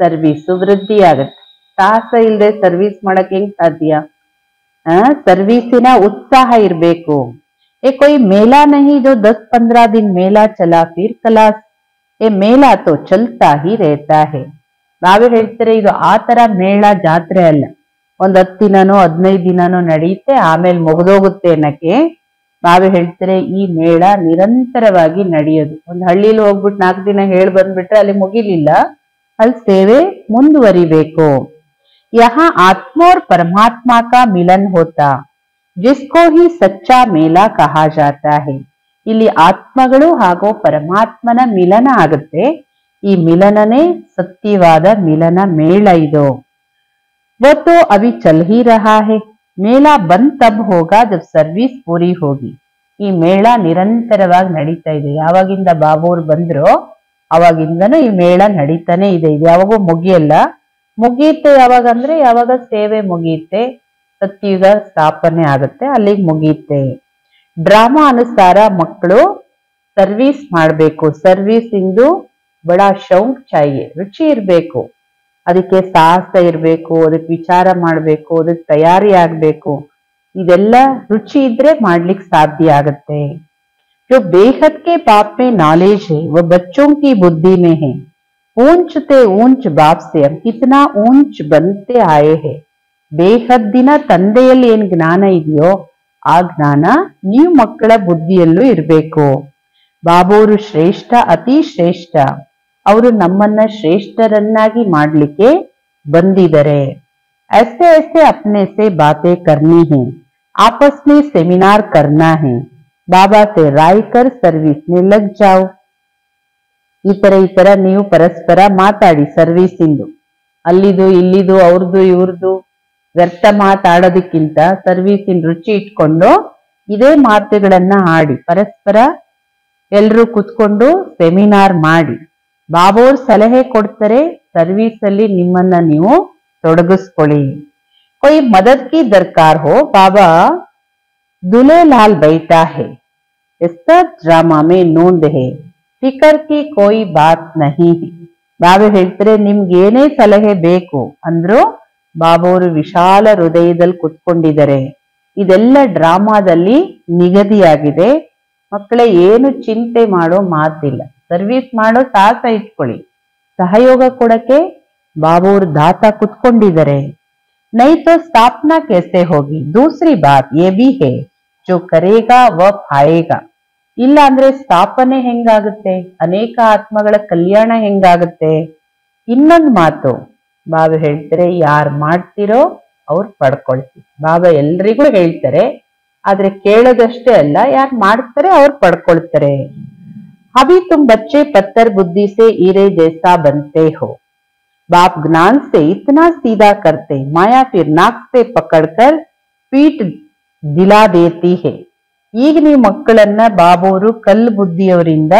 ಸರ್ವಿಸ್ ವೃದ್ಧಿ ಆಗತ್ತೆ. ಸಾಹಸ ಇಲ್ಲದೆ ಸರ್ವಿಸ್ ಮಾಡಕ್ ಹೆಂಗ್ ಸಾಧ್ಯ? ಸರ್ವಿಸಿನ ಉತ್ಸಾಹ ಇರ್ಬೇಕು. कोई मेला नहीं जो 10-15 दिन मेला चला फिर खलास, ये मेला तो चलता ही रहता है. ಬಾಬು ಹೇಳ್ತಾರೆ ಇದು ಆ ತರ ಮೇಳ ಜಾತ್ರೆ ಅಲ್ಲ, ಒಂದ್ 10 ದಿನನೋ 15 ದಿನನೋ ನಡೆಯುತ್ತೆ ಆಮೇಲೆ ಮುಗಿದೋಗುತ್ತೆ ಅನ್ನಕ್ಕೆ. ಬಾಬು ಹೇಳ್ತಾರೆ ಈ ಮೇಳ ನಿರಂತರವಾಗಿ ನಡೆಯೋದು. ಒಂದ್ ಹಳ್ಳಿಲಿ ಹೋಗ್ಬಿಟ್ಟು 4 ದಿನ ಹೇಳಿ ಬಂದ್ಬಿಟ್ರೆ ಅಲ್ಲಿ ಮುಗಿಲಿಲ್ಲ, ಅಲ್ಲಿ ಸೇವೆ ಮುಂದುವರಿಬೇಕು. यहाँ आत्मा और परमात्मा का मिलन होता, जिसको ही सच्चा मेला कहा जाता है. ಇಲ್ಲಿ ಆತ್ಮಗಳು ಹಾಗೂ ಪರಮಾತ್ಮನ ಮಿಲನ ಆಗುತ್ತೆ. ಈ ಮಿಲನನೇ ಸತ್ಯವಾದ ಮಿಲನ ಮೇಳ ಇದು. वो तो अभी चल ही रहा है, मेला बंद तब होगा जब सर्विस पूरी होगी. ಈ ಮೇಳ ನಿರಂತರವಾಗಿ ನಡೀತಾ ಇದೆ. ಯಾವಾಗಿಂದ ಬಾಬುವ್ರು ಬಂದ್ರೋ ಅವಾಗಿಂದನೂ ಈ ಮೇಳ ನಡೀತಾನೆ ಇದೆ. ಇದು ಯಾವಾಗೂ ಮುಗಿಯಲ್ಲ. ಮುಗಿಯುತ್ತೆ ಯಾವಾಗ ಅಂದ್ರೆ ಯಾವಾಗ ಸೇವೆ ಮುಗಿಯುತ್ತೆ, ಸತ್ಯುಗ ಸ್ಥಾಪನೆ ಆಗುತ್ತೆ, ಅಲ್ಲಿಗೆ ಮುಗಿಯುತ್ತೆ. ಡ್ರಾಮಾ ಅನುಸಾರ ಮಕ್ಕಳು ಸರ್ವಿಸ್ ಮಾಡಬೇಕು. ಸರ್ವಿಸ್ ಇಂದು ಬಡ ಶೌಕ್ ಚಾಹಿಯೆ, ರುಚಿ ಇರ್ಬೇಕು. ಅದಕ್ಕೆ ಸಾಹಸ ಇರಬೇಕು, ಅದಕ್ಕೆ ವಿಚಾರ ಮಾಡಬೇಕು, ಅದಕ್ಕೆ ತಯಾರಿ ಆಗ್ಬೇಕು. ಇದೆಲ್ಲ ರುಚಿ ಇದ್ರೆ ಮಾಡ್ಲಿಕ್ಕೆ ಸಾಧ್ಯ ಆಗತ್ತೆ. जो बेहद के बाप में नॉलेज है वह बच्चों की बुद्धि में है। ऊंचते ऊंच बाप से हम कितना ऊंच बनते आए हैं. ಬೇಹದ್ದಿನ ತಂದೆಯಲ್ಲಿ ಏನ್ ಜ್ಞಾನ ಇದೆಯೋ ಆ ಜ್ಞಾನ ನೀವು ಮಕ್ಕಳ ಬುದ್ಧಿಯಲ್ಲೂ ಇರಬೇಕು. ಬಾಬೋರು ಶ್ರೇಷ್ಠ, ಅತಿ ಶ್ರೇಷ್ಠ. ಅವರು ನಮ್ಮನ್ನ ಶ್ರೇಷ್ಠರನ್ನಾಗಿ ಮಾಡ್ಲಿಕ್ಕೆ ಬಂದಿದ್ದಾರೆ. ऐसे ऐसे अपने से बातें करनी है, आपस में सेमिनार करना है, ಬಾಬಾ ಸೆ ರಾಯ್ ಕರ್ ಸರ್ವಿಸ್ ನೇ ಲಗ್ ಜಾओ. ಈ ತರ ನೀವು ಪರಸ್ಪರ ಮಾತಾಡಿ ಸರ್ವಿಸ್ ಇಂದು. ಅಲ್ಲಿದು ಇಲ್ಲಿದು ಅವ್ರದ್ದು ಇವ್ರದ್ದು ವ್ಯರ್ಥ ಮಾತಾಡೋದಕ್ಕಿಂತ ಸರ್ವಿಸ್ ಇನ್ ರುಚಿ ಇಟ್ಕೊಂಡು ಇದೇ ಮಾತುಗಳನ್ನ ಆಡಿ ಪರಸ್ಪರ ಎಲ್ರೂ ಕುತ್ಕೊಂಡು ಸೆಮಿನಾರ್ ಮಾಡಿ. ಬಾಬೋರ್ ಸಲಹೆ ಕೊಡ್ತಾರೆ, ಸರ್ವಿಸ್ ಅಲ್ಲಿ ನಿಮ್ಮನ್ನ ನೀವು ತೊಡಗಿಸ್ಕೊಳ್ಳಿ. कोई मदद की दरकार हो, बाबा दुलेलाल बैठा है, इस सब ड्रामा में नोंद है, फिकर की कोई बात नहीं है. ಬಾಬಾ ಹೇಳ್ತಾರೆ, ನಿಮ್ಗೆ ಏನೇ ಸಲಹೆ ಬೇಕು ಅಂದ್ರು ಬಾಬೋರು ವಿಶಾಲ ಹೃದಯದಲ್ಲಿ ಕುತ್ಕೊಂಡಿದ್ದಾರೆ. ಇದೆಲ್ಲ ಡ್ರಾಮಾದಲ್ಲಿ ನಿಗದಿಯಾಗಿದೆ. ಮಕ್ಕಳೇ, ಏನು ಚಿಂತೆ ಮಾಡೋ ಮಾತಿಲ್ಲ. ಸರ್ವಿಸ್ ಮಾಡೋ ಸಾಹಸ ಇಟ್ಕೊಳ್ಳಿ. ಸಹಯೋಗ ಕೊಡಕ್ಕೆ ಬಾಬೋರು ದಾತ ಕುತ್ಕೊಂಡಿದ್ದಾರೆ. नहीं तो स्थापना कैसे होगी. दूसरी बात ये भी है, जो करेगा वह पाएगा. ಇಲ್ಲ ಅಂದ್ರೆ ಸ್ಥಾಪನೆ ಹೆಂಗಾಗುತ್ತೆ, ಅನೇಕ ಆತ್ಮಗಳ ಕಲ್ಯಾಣ ಹೆಂಗಾಗುತ್ತೆ. ಇನ್ನೊಂದು ಮಾತು ಬಾಬಾ ಹೇಳ್ತಾರೆ, ಯಾರು ಮಾಡ್ತಿರೋ ಅವ್ರು ಪಡ್ಕೊಳ್ತೀವಿ. ಬಾಬಾ ಎಲ್ರಿಗೂ ಹೇಳ್ತಾರೆ, ಆದ್ರೆ ಕೇಳೋದಷ್ಟೇ ಅಲ್ಲ, ಯಾರು ಮಾಡ್ತಾರೆ ಅವ್ರು ಪಡ್ಕೊಳ್ತಾರೆ. अभी तुम बच्चे पत्थर बुद्धि से हीरे जैसा बनते हो. बाप ज्ञान से इतना सीधा करते, माया फिर नाक से पकड़कर पीठ दिला देती है. ಈಗ ನೀವು ಮಕ್ಕಳನ್ನ ಬಾಬೋರು ಕಲ್ಲು ಬುದ್ಧಿಯವರಿಂದ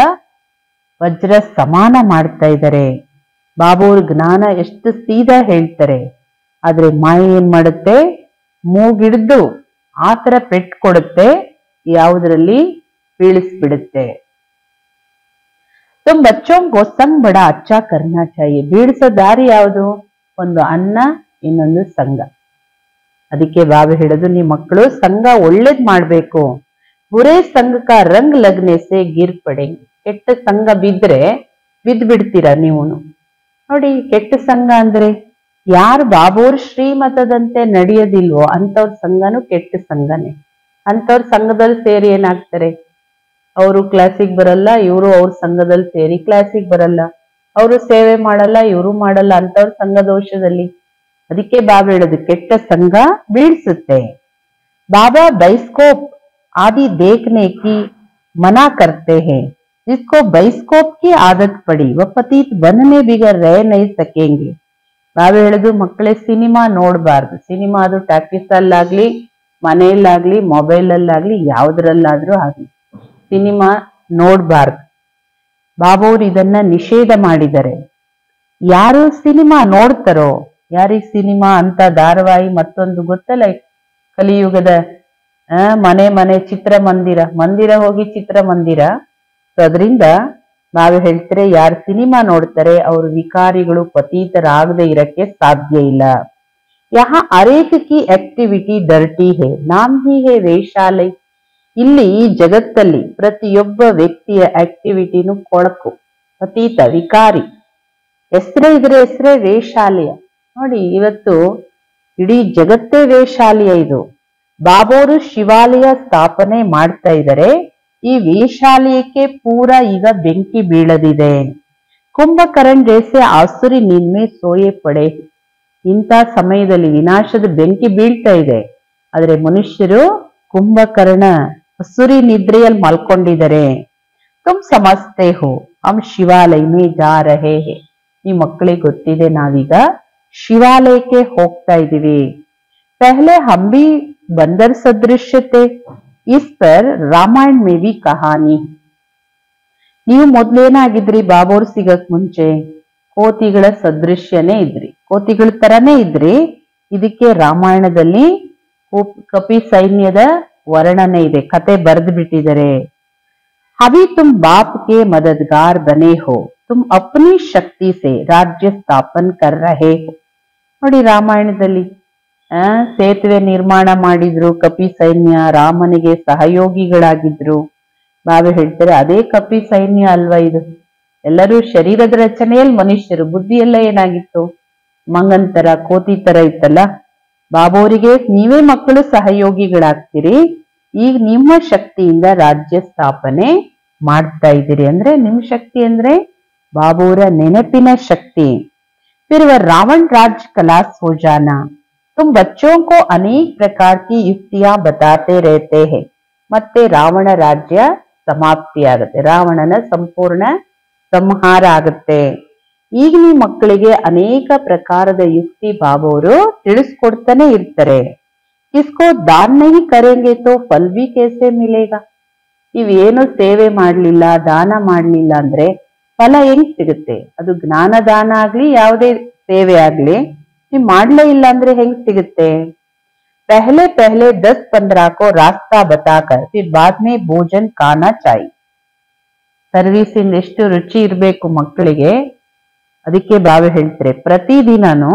ವಜ್ರ ಸಮಾನ ಮಾಡ್ತಾ ಇದ್ದಾರೆ. ಬಾಬೋರು ಜ್ಞಾನ ಎಷ್ಟು ಸೀದಾ ಹೇಳ್ತಾರೆ, ಆದ್ರೆ ಮಾಯ ಏನ್ ಮಾಡುತ್ತೆ, ಮೂಗಿಡ್ದು ಆತರ ಪೆಟ್ಟು ಕೊಡುತ್ತೆ, ಯಾವುದರಲ್ಲಿ ಬೀಳಿಸ್ಬಿಡುತ್ತೆ. तुम बच्चों को संग बड़ा अच्छा करना चाहिए. ಬೀಳಿಸೋ ದಾರಿ ಯಾವುದು, ಒಂದು ಅನ್ನ, ಇನ್ನೊಂದು ಸಂಘ. ಅದಕ್ಕೆ ಬಾಬಾ ಹೇಳೋದು, ನಿಮ್ಮ ಮಕ್ಕಳು ಸಂಘ ಒಳ್ಳೇದ್ ಮಾಡ್ಬೇಕು. ಬುರೇ ಸಂಘ ಕಾ ರಂಗ್ ಲಗ್ನೆ ಸೆ ಗಿರ್ ಪಡೆ. ಕೆಟ್ಟ ಸಂಘ ಬಿದ್ರೆ ಬಿದ್ಬಿಡ್ತೀರ ನೀವು. ನೋಡಿ, ಕೆಟ್ಟ ಸಂಘ ಅಂದ್ರೆ ಯಾರು ಬಾಬೋರ್ ಶ್ರೀಮತದಂತೆ ನಡೆಯೋದಿಲ್ವೋ ಅಂತವ್ರ ಸಂಘನೂ ಕೆಟ್ಟ ಸಂಘನೇ. ಅಂತವ್ರ ಸಂಘದಲ್ಲಿ ಸೇರಿ ಏನಾಗ್ತಾರೆ, ಅವರು ಕ್ಲಾಸಿಗೆ ಬರಲ್ಲ, ಇವರು ಅವ್ರ ಸಂಘದಲ್ಲಿ ಸೇರಿ ಕ್ಲಾಸಿಗೆ ಬರಲ್ಲ, ಅವರು ಸೇವೆ ಮಾಡಲ್ಲ, ಇವರು ಮಾಡಲ್ಲ, ಅಂತವ್ರ ಸಂಘ ದೋಷದಲ್ಲಿ. ಅದಕ್ಕೆ ಬಾಬಾ ಹೇಳೋದು, ಕೆಟ್ಟ ಸಂಘ ಬೀಳ್ಸುತ್ತೆ. ಬಾಬಾ ಬೈಸ್ಕೋಪ್ आदि देखने की मना करते हैं. जिसको बाइस्कोप की आदत पड़ी वह पतित वन में बिगड़ रह नहीं सकेंगे. ಬಾಬಾ ಹೇಳುದು, ಮಕ್ಕಳೇ ಸಿನಿಮಾ ನೋಡಬಾರ್ದು. ಸಿನಿಮಾ ಅದು ಟಾಕೀಸ್ ಅಲ್ಲಾಗ್ಲಿ, ಮನೆಯಲ್ಲಾಗ್ಲಿ, ಮೊಬೈಲ್ ಅಲ್ಲಾಗ್ಲಿ, ಯಾವ್ದ್ರಲ್ಲಾದ್ರೂ ಆಗ್ಲಿ ಸಿನಿಮಾ ನೋಡಬಾರ್ದು. ಬಾಬೋರು ಇದನ್ನ ನಿಷೇಧ ಮಾಡಿದ್ದಾರೆ. ಯಾರು ಸಿನಿಮಾ ನೋಡ್ತಾರೋ, ಯಾರಿಗೆ ಸಿನಿಮಾ ಅಂತ ಧಾರಾವಾಹಿ ಮತ್ತೊಂದು ಗೊತ್ತಲ್ಲ, ಕಲಿಯುಗದ ಮನೆ ಮನೆ ಮಂದಿರ ಹೋಗಿ ಚಿತ್ರಮಂದಿರ. ಅದರಿಂದ ಬಾಬಾ ಹೇಳ್ತಾರೆ, ಯಾರು ಸಿನಿಮಾ ನೋಡ್ತಾರೆ ಅವರು ವಿಕಾರಿಗಳು, ಪತೀತರಾಗದೆ ಇರಕ್ಕೆ ಸಾಧ್ಯ ಇಲ್ಲ. ಯಹಾ ಅರೇಕ್ ಕಿ ಆಕ್ಟಿವಿಟಿ ಡರ್ಟಿ ಹೇ, ನಾಮ್ ಹಿ ಹೇ ವೇಷಾಲಯ. ಇಲ್ಲಿ ಈ ಜಗತ್ತಲ್ಲಿ ಪ್ರತಿಯೊಬ್ಬ ವ್ಯಕ್ತಿಯ ಆಕ್ಟಿವಿಟಿನೂ ಕೊಳಕು, ಪತೀತ, ವಿಕಾರಿ. ಹೆಸರೇ ಇದ್ರೆ ಹೆಸರೇ ವೇಷಾಲಯ. ನೋಡಿ, ಇವತ್ತು ಇಡೀ ಜಗತ್ತೇ ವೇಷಾಲಯ. ಇದು ಬಾಬೋರು ಶಿವಾಲಯ ಸ್ಥಾಪನೆ ಮಾಡ್ತಾ ಇದ್ದಾರೆ. ಈ ವೇಷಾಲಯಕ್ಕೆ ಪೂರ ಈಗ ಬೆಂಕಿ ಬೀಳದಿದೆ. ಕುಂಭಕರ್ಣ ಜೈಸೆ ಆಸುರಿ ನಿನ್ನೆ ಸೋಯೆ ಪಡೆ. ಇಂಥ ಸಮಯದಲ್ಲಿ ವಿನಾಶದ ಬೆಂಕಿ ಬೀಳ್ತಾ ಇದೆ, ಆದ್ರೆ ಮನುಷ್ಯರು ಕುಂಭಕರ್ಣ ಅಸುರಿ ನಿದ್ರೆಯಲ್ಲಿ ಮಲ್ಕೊಂಡಿದ್ದಾರೆ. ತುಮ್ ಸಮಜ್ತೆ ಹೋ ಹಮ್ ಶಿವಾಲಯ ಮೇ ಜಾ ರಹೇ ಹೇ. ಈ ಮಕ್ಕಳಿಗೆ ಗೊತ್ತಿದೆ, ನಾವೀಗ ಶಿವಾಲಯಕ್ಕೆ ಹೋಗ್ತಾ ಇದೀವಿ. ಪಹಲೆ ಹಮ್ ಭಿ ಬಂದರ್ ಸದೃಶ್ಯ थे, इस पर रामायण में भी कहानी. ನೀವು ಮೊದ್ಲೇನಾಗಿದ್ರಿ, ಬಾಬೋರ್ ಸಿಗಕ್ ಮುಂಚೆ ಕೋತಿಗಳ ಸದೃಶ್ಯನೇ ಇದ್ರಿ, ಕೋತಿಗಳ ತರನೇ ಇದ್ರಿ. ಇದಕ್ಕೆ ರಾಮಾಯಣದಲ್ಲಿ ಕಪಿ ಸೈನ್ಯದ ವರ್ಣನೆ ಇದೆ, ಕತೆ ಬರೆದು ಬಿಟ್ಟಿದ್ದಾರೆ. ಅಭಿ ತುಮ್ ಬಾಪ್ ಕೆ ಮದದ್ಗಾರ್ ಬನೆ ಹೋ. तुम अपनी शक्ति से राज्य स्थापन कर रहे हो। ನೋಡಿ ರಾಮಾಯಣದಲ್ಲಿ ಸೇತುವೆ ನಿರ್ಮಾಣ ಮಾಡಿದ್ರು ಕಪಿ ಸೈನ್ಯ, ರಾಮನಿಗೆ ಸಹಯೋಗಿಗಳಾಗಿದ್ರು. ಬಾಬಾ ಹೇಳ್ತಾರೆ ಅದೇ ಕಪಿ ಸೈನ್ಯ ಅಲ್ವಾ ಇದು. ಎಲ್ಲರೂ ಶರೀರದ ರಚನೆಯಲ್ಲಿ ಮನುಷ್ಯರು, ಬುದ್ಧಿ ಎಲ್ಲ ಏನಾಗಿತ್ತು, ಮಂಗನ್ ತರ ಕೋತಿ ತರ ಇತ್ತಲ್ಲ. ಬಾಬೋರಿಗೆ ನೀವೇ ಮಕ್ಕಳು ಸಹಯೋಗಿಗಳಾಗ್ತೀರಿ. ಈಗ ನಿಮ್ಮ ಶಕ್ತಿಯಿಂದ ರಾಜ್ಯ ಸ್ಥಾಪನೆ ಮಾಡ್ತಾ ಇದ್ದೀರಿ. ಅಂದ್ರೆ ನಿಮ್ ಶಕ್ತಿ ಅಂದ್ರೆ ಬಾಬೋರ ನೆನಪಿನ ಶಕ್ತಿ. फिर वह रावण राज्य खलास हो जाना। तुम बच्चों को अनेक प्रकार की युक्तियां बताते रहते हैं. ಮತ್ತೆ ರಾವಣ ರಾಜ್ಯ ಸಮಾಪ್ತಿ ಆಗುತ್ತೆ, ರಾವಣನ ಸಂಪೂರ್ಣ ಸಂಹಾರ ಆಗುತ್ತೆ. ಈಗ ನೀವು ಮಕ್ಕಳಿಗೆ ಅನೇಕ ಪ್ರಕಾರದ ಯುಕ್ತಿ ಬಾಬೋರು ತಿಳಿಸ್ಕೊಡ್ತಾನೆ ಇರ್ತಾರೆ. ಕಿಸ್ಕೋ ದಾನ್ ನಹಿ ಕರೆಂಗೆ ತೋ ಫಲ್ ಭಿ ಕೇಸೆ ಮಿಲೇಗಾ. ನೀವೇನು ಸೇವೆ ಮಾಡ್ಲಿಲ್ಲ, ದಾನ ಮಾಡ್ಲಿಲ್ಲ ಅಂದ್ರೆ ಫಲ ಹೆಂಗ್ ಸಿಗುತ್ತೆ? ಅದು ಜ್ಞಾನ ದಾನ ಆಗ್ಲಿ ಯಾವುದೇ ಸೇವೆ ಆಗ್ಲಿ ನೀವು ಮಾಡ್ಲೇ ಇಲ್ಲ ಅಂದ್ರೆ ಹೆಂಗ್ ಸಿಗುತ್ತೆ? पहले पहले 10-15 को रास्ता बताकर फिर बाद में भोजन खाना चाहिए. ಸರ್ವಿಸಿಂದ ಎಷ್ಟು ರುಚಿ ಇರ್ಬೇಕು ಮಕ್ಕಳಿಗೆ, ಅದಕ್ಕೆ ಬಾಬಾ ಹೇಳ್ತಾರೆ ಪ್ರತಿದಿನನು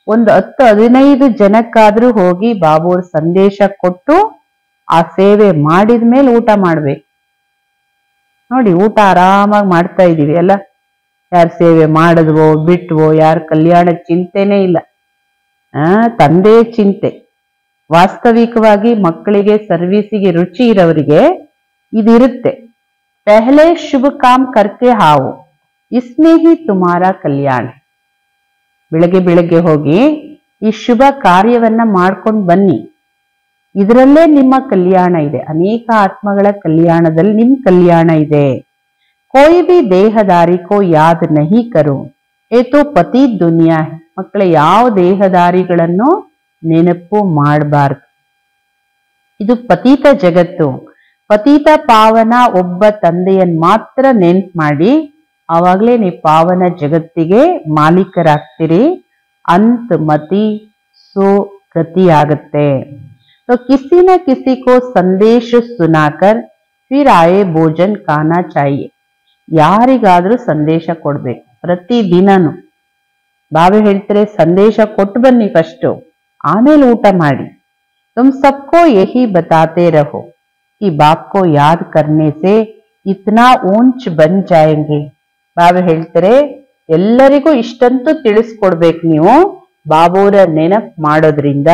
ಒಂದು 10-15 ಜನಕ್ಕಾದ್ರೂ ಹೋಗಿ ಬಾಬೋರ್ ಸಂದೇಶ ಕೊಟ್ಟು ಆ ಸೇವೆ ಮಾಡಿದ್ಮೇಲೆ ಊಟ ಮಾಡ್ಬೇಕು. ನೋಡಿ ಊಟ ಆರಾಮಾಗಿ ಮಾಡ್ತಾ ಇದೀವಿ ಅಲ್ಲ, ಯಾರ ಸೇವೆ ಮಾಡಿದ್ವೋ ಬಿಟ್ವೋ, ಯಾರ ಕಲ್ಯಾಣ ಚಿಂತೆನೇ ಇಲ್ಲ, ತಂದೆ ಚಿಂತೆ. ವಾಸ್ತವಿಕವಾಗಿ ಮಕ್ಕಳಿಗೆ ಸರ್ವಿಸಿಗೆ ರುಚಿ ಇರೋರಿಗೆ ಇದಿರುತ್ತೆ. ಪೆಹಲೆ ಶುಭ ಕಾಮ್ ಕರ್ಕೆ ಹಾವು ಇಸ್ಮೇ ಹಿ ತುಮಾರಾ ಕಲ್ಯಾಣ. ಬೆಳಗ್ಗೆ ಹೋಗಿ ಈ ಶುಭ ಕಾರ್ಯವನ್ನ ಮಾಡ್ಕೊಂಡು ಬನ್ನಿ, ಇದರಲ್ಲೇ ನಿಮ್ಮ ಕಲ್ಯಾಣ ಇದೆ. ಅನೇಕ ಆತ್ಮಗಳ ಕಲ್ಯಾಣದಲ್ಲಿ ನಿಮ್ ಕಲ್ಯಾಣ ಇದೆ. कोई भी देहदारी को याद नहीं करो, ये तो पति दुनिया है. ಮಕ್ಕಳೇ ಯಾವ ದೇಹದಾರಿಗಳನ್ನು ನೆನಪು ಮಾಡಬಾರ್ದು, ಇದು ಪತೀತ ಜಗತ್ತು. ಪತೀತ ಪಾವನ ಒಬ್ಬ ತಂದೆಯನ್ನ ಮಾತ್ರ ನೆನ್ಪು ಮಾಡಿ, ಆವಾಗ್ಲೇ ನೀವು ಪಾವನ ಜಗತ್ತಿಗೆ ಮಾಲೀಕರಾಗ್ತೀರಿ. ಅಂತ ಮತಿ ಸೋ ಗತಿ ಆಗತ್ತೆ. तो किसी न किसी को संदेश सुनाकर फिर आए भोजन खाना चाहिए. ಯಾರಿಗಾದ್ರೂ ಸಂದೇಶ ಕೊಡ್ಬೇಕು ಪ್ರತಿದಿನನು. ಬಾಬಾ ಹೇಳ್ತಾರೆ ಸಂದೇಶ ಕೊಟ್ಟು ಬನ್ನಿ ಫಸ್ಟ್, ಆಮೇಲೆ ಊಟ ಮಾಡಿ. तुम सबको यही बताते रहो कि बाप को याद करने से इतना ऊंच बन जाएंगे. ಬಾಬಾ ಹೇಳ್ತಾರೆ ಎಲ್ಲರಿಗೂ ಇಷ್ಟಂತೂ ತಿಳಿಸ್ಕೊಡ್ಬೇಕು ನೀವು, ಬಾಬೋರ ನೆನಪು ಮಾಡೋದ್ರಿಂದ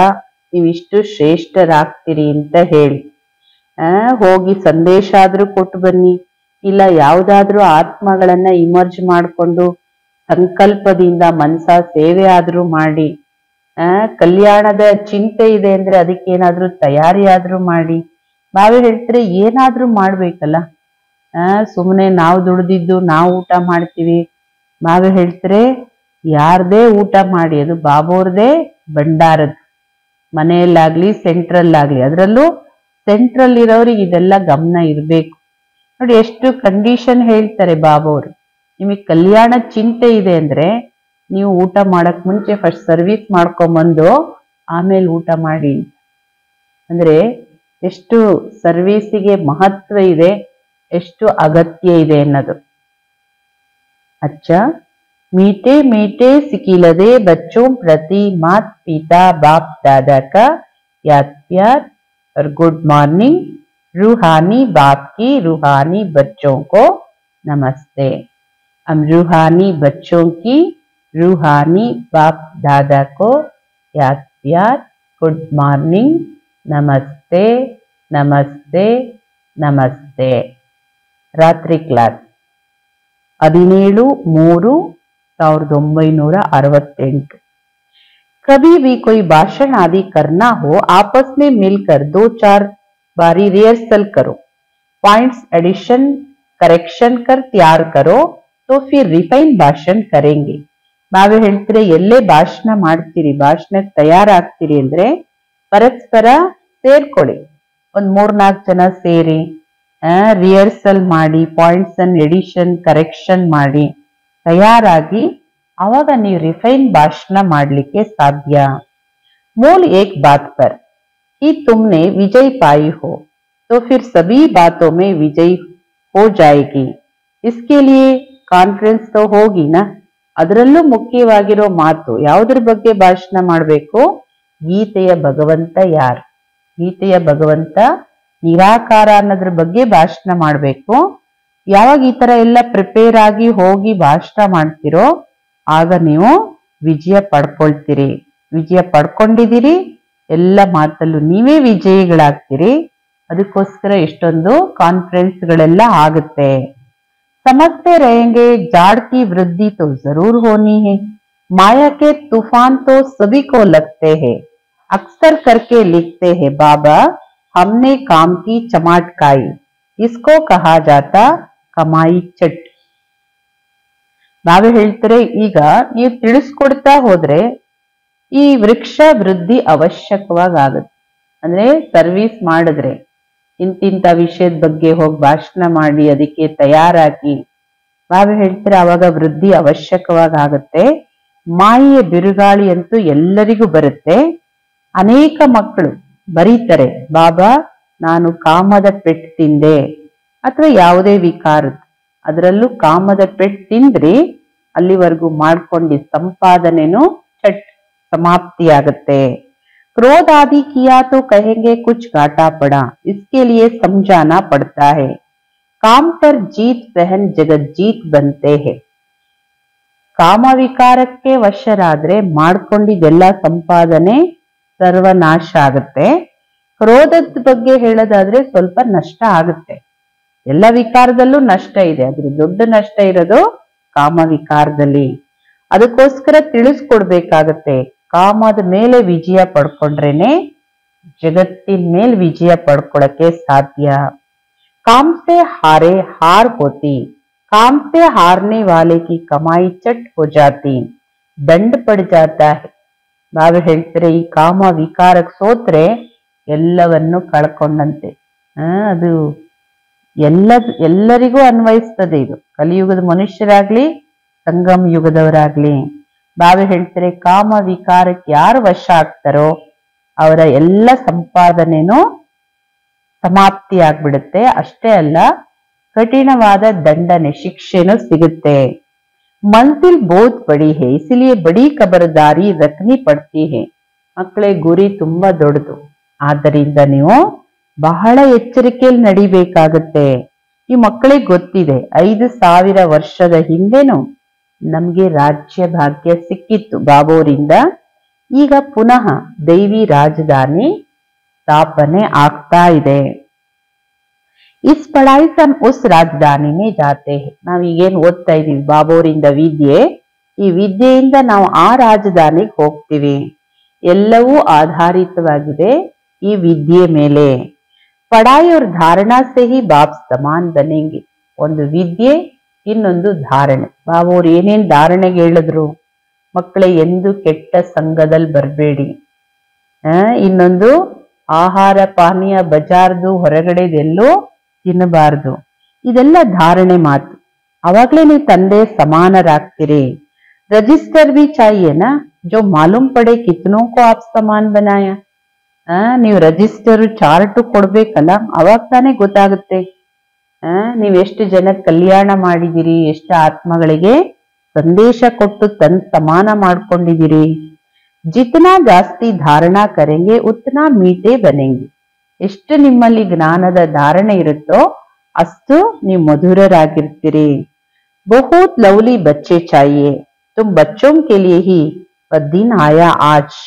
ನೀವಿಷ್ಟು ಶ್ರೇಷ್ಠರಾಗ್ತೀರಿ ಅಂತ ಹೇಳಿ. ಹೋಗಿ ಸಂದೇಶ ಆದ್ರೂ ಕೊಟ್ಟು ಬನ್ನಿ, ಇಲ್ಲ ಯಾವುದಾದ್ರೂ ಆತ್ಮಗಳನ್ನ ಇಮರ್ಜ್ ಮಾಡಿಕೊಂಡು ಸಂಕಲ್ಪದಿಂದ ಮನಸ ಸೇವೆ ಆದ್ರೂ ಮಾಡಿ. ಕಲ್ಯಾಣದ ಚಿಂತೆ ಇದೆ ಅಂದ್ರೆ ಅದಕ್ಕೇನಾದ್ರೂ ತಯಾರಿ ಆದ್ರೂ ಮಾಡಿ. ಬಾಬಾ ಹೇಳ್ತಾರೆ ಏನಾದ್ರೂ ಮಾಡ್ಬೇಕಲ್ಲ, ಸುಮ್ಮನೆ ನಾವು ದುಡ್ದಿದ್ದು ನಾವು ಊಟ ಮಾಡ್ತೀವಿ. ಬಾಬಾ ಹೇಳ್ತಾರೆ ಯಾರ್ದೇ ಊಟ ಮಾಡಿ, ಅದು ಬಾಬೋರ್ದೇ ಭಂಡಾರದ್ದು. ಮನೆಯಲ್ಲಾಗ್ಲಿ ಸೆಂಟ್ರಲ್ ಆಗ್ಲಿ, ಅದರಲ್ಲೂ ಸೆಂಟ್ರಲ್ ಇರೋರಿಗೆ ಇದೆಲ್ಲ ಗಮನ ಇರ್ಬೇಕು. ನೋಡಿ ಎಷ್ಟು ಕಂಡೀಷನ್ ಹೇಳ್ತಾರೆ ಬಾಬೋರು. ನಿಮಗೆ ಕಲ್ಯಾಣ ಚಿಂತೆ ಇದೆ ಅಂದ್ರೆ ನೀವು ಊಟ ಮಾಡಕ್ ಮುಂಚೆ ಫಸ್ಟ್ ಸರ್ವಿಸ್ ಮಾಡ್ಕೊಂಬಂದು ಆಮೇಲೆ ಊಟ ಮಾಡಿ. ಅಂದ್ರೆ ಎಷ್ಟು ಸರ್ವಿಸಿಗೆ ಮಹತ್ವ ಇದೆ, ಎಷ್ಟು ಅಗತ್ಯ ಇದೆ ಅನ್ನೋದು. अच्छा मीठे मीठे सिकिलदे बच्चों प्रति माता पिता बाप दादा का याद प्यार और गुड मॉर्निंग. रूहानी बाप की रूहानी बच्चों को नमस्ते. हम रूहानी बच्चों की रूहानी बाप दादा को याद प्यार, गुड मॉर्निंग, नमस्ते नमस्ते नमस्ते. रात्रि क्लास 17-3-1968. कभी भी कोई भाषण आदि करना हो, आपस में मिलकर 2-4 बारी रिहर्सल करो. पॉइंट्स एडिशन करेक्शन कर तैयार करो, तो फिर रिफाइन भाषण करेंगे. ಬಾಬಾ ಹೇಳ್ತಾರೆ ಎಲ್ಲೇ ಭಾಷಣ ಮಾಡ್ತೀರಿ, ಭಾಷಣಕ್ಕೆ ತಯಾರಾಗ್ತೀರಿ ಅಂದ್ರೆ ಪರಸ್ಪರ ಸೇರ್ಕೊಳ್ಳಿ. ಒಂದ್ 3-4 ಜನ ಸೇರಿ ರಿಹರ್ಸಲ್ ಮಾಡಿ, ಪಾಯಿಂಟ್ಸ್ ಅನ್ನು ಎಡಿಷನ್ ಕರೆಕ್ಷನ್ ಮಾಡಿ ತಯಾರಾಗಿ ಅವಾಗ ನೀವು ರಿಫೈನ್ ಭಾಷಣ ಮಾಡ್ಲಿಕ್ಕೆ ಸಾಧ್ಯ. मूल एक बात पर कि तुमने विजय पाई हो तो फिर सभी बातों में विजय हो जाएगी. इसके लिए ಕಾನ್ಫರೆನ್ಸ್ ಹೋಗಿನ, ಅದರಲ್ಲೂ ಮುಖ್ಯವಾಗಿರೋ ಮಾತು ಯಾವುದ್ರ ಬಗ್ಗೆ ಭಾಷಣ ಮಾಡಬೇಕು? ಗೀತೆಯ ಭಗವಂತ ಯಾರು, ಗೀತೆಯ ಭಗವಂತ ನಿರಾಕಾರ ಅನ್ನೋದ್ರ ಬಗ್ಗೆ ಭಾಷಣ ಮಾಡಬೇಕು. ಯಾವಾಗ ಈ ತರ ಎಲ್ಲ ಪ್ರಿಪೇರ್ ಆಗಿ ಹೋಗಿ ಭಾಷಣ ಮಾಡ್ತಿರೋ ಆಗ ನೀವು ವಿಜಯ ಪಡ್ಕೊಳ್ತೀರಿ. ವಿಜಯ ಪಡ್ಕೊಂಡಿದ್ದೀರಿ, ಎಲ್ಲ ಮಾತಲ್ಲೂ ನೀವೇ ವಿಜಯಿಗಳಾಗ್ತೀರಿ. ಅದಕ್ಕೋಸ್ಕರ ಇಷ್ಟೊಂದು ಕಾನ್ಫರೆನ್ಸ್ಗಳೆಲ್ಲ ಆಗುತ್ತೆ. समझते रहेंगे जाड़ की वृद्धि तो जरूर होनी है, माया के तूफान तो सभी को लगते हैं, अक्सर करके लिखते हैं बाबा हमने काम की चमाट खाई, इसको कहा जाता कमाई चट. ನಾವೇ ಹೇಳ್ತಾರೆ, ಈಗ ನೀವು ತಿಳಿಸ್ಕೊಡ್ತಾ ಹೋದ್ರೆ ಈ ವೃಕ್ಷ ವೃದ್ಧಿ ಅವಶ್ಯಕವಾಗಿ ಆಗುತ್ತೆ. ಅಂದ್ರೆ ಸರ್ವಿಸ್ ಮಾಡಿದ್ರೆ, ಇಂತಿಂತ ವಿಷಯದ ಬಗ್ಗೆ ಹೋಗಿ ಭಾಷಣ ಮಾಡಿ ಅದಕ್ಕೆ ತಯಾರಾಗಿ ನಾವೇ ಹೇಳ್ತೀರ, ಅವಾಗ ವೃದ್ಧಿ ಅವಶ್ಯಕವಾಗಿ ಆಗುತ್ತೆ. ಮಾಯೆಯ ಬಿರುಗಾಳಿ ಅಂತೂ ಎಲ್ಲರಿಗೂ ಬರುತ್ತೆ. ಅನೇಕ ಮಕ್ಕಳು ಬರೀತಾರೆ, ಬಾಬಾ ನಾನು ಕಾಮದ ಪೆಟ್ಟು ತಿಂದೆ, ಅಥವಾ ಯಾವುದೇ ವಿಕಾರದ, ಅದರಲ್ಲೂ ಕಾಮದ ಪೆಟ್ಟು ತಿಂದ್ರಿ ಅಲ್ಲಿವರೆಗೂ ಮಾಡ್ಕೊಂಡಿದ್ದ ಸಂಪಾದನೆನೂ ಚಟ್ समाप्ति. क्रोध आदि किया तो कहेंगे कुछ घाटा पड़ा, इसके लिए समझाना पड़ता है. काम पर जीत पहन जगत जीत बनते हैं. ಕಾಮ ವಿಕಾರಕ್ಕೆ ವಶರಾದ್ರೆ ಮಾಡ್ಕೊಂಡಿದ್ದೆಲ್ಲ ಸಂಪಾದನೆ ಸರ್ವನಾಶ ಆಗುತ್ತೆ. ಕ್ರೋಧದ ಬಗ್ಗೆ ಹೇಳೋದಾದ್ರೆ ಸ್ವಲ್ಪ ನಷ್ಟ ಆಗುತ್ತೆ. ಎಲ್ಲ ವಿಕಾರದಲ್ಲೂ ನಷ್ಟ ಇದೆ, ಆದ್ರೆ ದೊಡ್ಡ ನಷ್ಟ ಇರೋದು ಕಾಮ ವಿಕಾರದಲ್ಲಿ. ಅದಕ್ಕೋಸ್ಕರ ತಿಳಿಸ್ಕೊಡ್ಬೇಕಾಗತ್ತೆ, ಕಾಮದ ಮೇಲೆ ವಿಜಯ ಪಡ್ಕೊಂಡ್ರೇನೆ ಜಗತ್ತಿನ ಮೇಲೆ ವಿಜಯ ಪಡ್ಕೊಳಕ್ಕೆ ಸಾಧ್ಯ. काम से हारे हार होती, काम से हारने वाले की कमाई चट हो जाती, ದಂಡ ಪಡ ಜಾತಾ ಹೈ. ನಾವೇ ಹೇಳ್ತಾರೆ, ಈ ಕಾಮ ವಿಕಾರಕ್ಕೆ ಸೋತ್ರೆ ಎಲ್ಲವನ್ನು ಕಳ್ಕೊಂಡಂತೆ. ಅದು ಎಲ್ಲರಿಗೂ ಅನ್ವಯಿಸ್ತದೆ. ಇದು ಕಲಿಯುಗದ ಮನುಷ್ಯರಾಗ್ಲಿ ಸಂಗಮ ಯುಗದವರಾಗ್ಲಿ. ನಾವೇ ಹೇಳ್ತಾರೆ, ಕಾಮ ವಿಕಾರಕ್ಕೆ ಯಾರು ವಶ ಆಗ್ತಾರೋ ಅವರ ಎಲ್ಲ ಸಂಪಾದನೆನೂ ಸಮಾಪ್ತಿ ಆಗ್ಬಿಡುತ್ತೆ. ಅಷ್ಟೇ ಅಲ್ಲ, ಕಠಿಣವಾದ ದಂಡನೆ ಶಿಕ್ಷೆನೂ ಸಿಗುತ್ತೆ. ಮಂಜಿಲ್ ಬಹುತ್ ಬಡಿ ಹೇ, ಇಸಿಲಿಯೇ ಬಡಿ ಖಬರ್ದಾರಿ ರಖನಿ ಪಡ್ತಿ ಹೇ. ಮಕ್ಕಳೇ, ಗುರಿ ತುಂಬಾ ದೊಡ್ಡದು, ಆದ್ದರಿಂದ ನೀವು ಬಹಳ ಎಚ್ಚರಿಕೆಯಲ್ಲಿ ನಡಿಬೇಕಾಗತ್ತೆ. ಈ ಮಕ್ಕಳಿಗೆ ಗೊತ್ತಿದೆ, 5000 ವರ್ಷದ ಹಿಂದೆನೂ ನಮ್ಗೆ ರಾಜ್ಯ ಭಾಗ್ಯ ಸಿಕ್ಕಿತ್ತು ಬಾಬೋರಿಂದ. ಈಗ ಪುನಃ ದೈವಿ ರಾಜಧಾನಿ ಸ್ಥಾಪನೆ ಆಗ್ತಾ ಇದೆ. ಇಸ್ ಪಢಾಯಿ से हम उस राजधानी में जाते हैं. ನಾವೀಗೇನು ಓದ್ತಾ ಇದೀವಿ ಬಾಬೋರಿಂದ ವಿದ್ಯೆ, ಈ ವಿದ್ಯೆಯಿಂದ ನಾವು ಆ ರಾಜಧಾನಿಗೆ ಹೋಗ್ತೀವಿ. ಎಲ್ಲವೂ ಆಧಾರಿತವಾಗಿದೆ ಈ ವಿದ್ಯೆ ಮೇಲೆ. ಪಢಾಯಿ और धारणा से ही बाप समान बनेंगे. ಒಂದು ವಿದ್ಯೆ, ಇನ್ನೊಂದು ಧಾರಣೆ. ಬಾಬೋರು ಏನೇನ್ ಧಾರಣೆಗೆ ಹೇಳಿದ್ರು, ಮಕ್ಕಳೇ ಎಂದು ಕೆಟ್ಟ ಸಂಘದಲ್ಲಿ ಬರಬೇಡಿ. ಇನ್ನೊಂದು ಆಹಾರ ಪಾನೀಯ ಬಜಾರ್ದು ಹೊರಗಡೆದೆಲ್ಲೂ ತಿನ್ನಬಾರ್ದು. ಇದೆಲ್ಲ ಧಾರಣೆ ಮಾತು. ಅವಾಗ್ಲೇ ನೀವು ತಂದೆ ಸಮಾನರಾಗ್ತೀರಿ. ರಜಿಸ್ಟರ್ ಬಿ ಚಾಹಿಯೇನಾ, ಜೋ ಮಾಲೂಮ್ ಪಡೆ ಕಿತನೋ ಕೋ ಆಪ್ ಸಮಾನ್ ಬನಾಯ. ನೀವು ರಿಜಿಸ್ಟರ್ ಚಾರ್ಟ್ ಕೊಡ್ಬೇಕಲ್ಲ, ಅವಾಗ ತಾನೇ ಗೊತ್ತಾಗುತ್ತೆ ನೀವ್ ಎಷ್ಟು ಜನ ಕಲ್ಯಾಣ ಮಾಡಿದಿರಿ, ಎಷ್ಟು ಆತ್ಮಗಳಿಗೆ ಸಂದೇಶ ಕೊಟ್ಟು ತನ್ ಸಮಾನ ಮಾಡ್ಕೊಂಡಿದ್ದೀರಿ. ಜಿತನಾ ಜಾಸ್ತಿ ಧಾರಣಾ ಕರೆಂಗೆ ಉತ್ತನಾ ಮೀಟೆ ಬನೆಂಗೆ. ಎಷ್ಟು ನಿಮ್ಮಲ್ಲಿ ಜ್ಞಾನದ ಧಾರಣೆ ಇರುತ್ತೋ ಅಷ್ಟು ನೀವು ಮಧುರರಾಗಿರ್ತೀರಿ. ಬಹುತ್ ಲವ್ಲಿ ಬಚ್ಚೆ ಚಾಹಿಯೇ, ತುಮ್ ಬಚ್ಚೋಂ ಕೆ ಲಿಯೇ ಹಿ ವಹ ದಿನ್ ಆಯಾ ಆಜ್,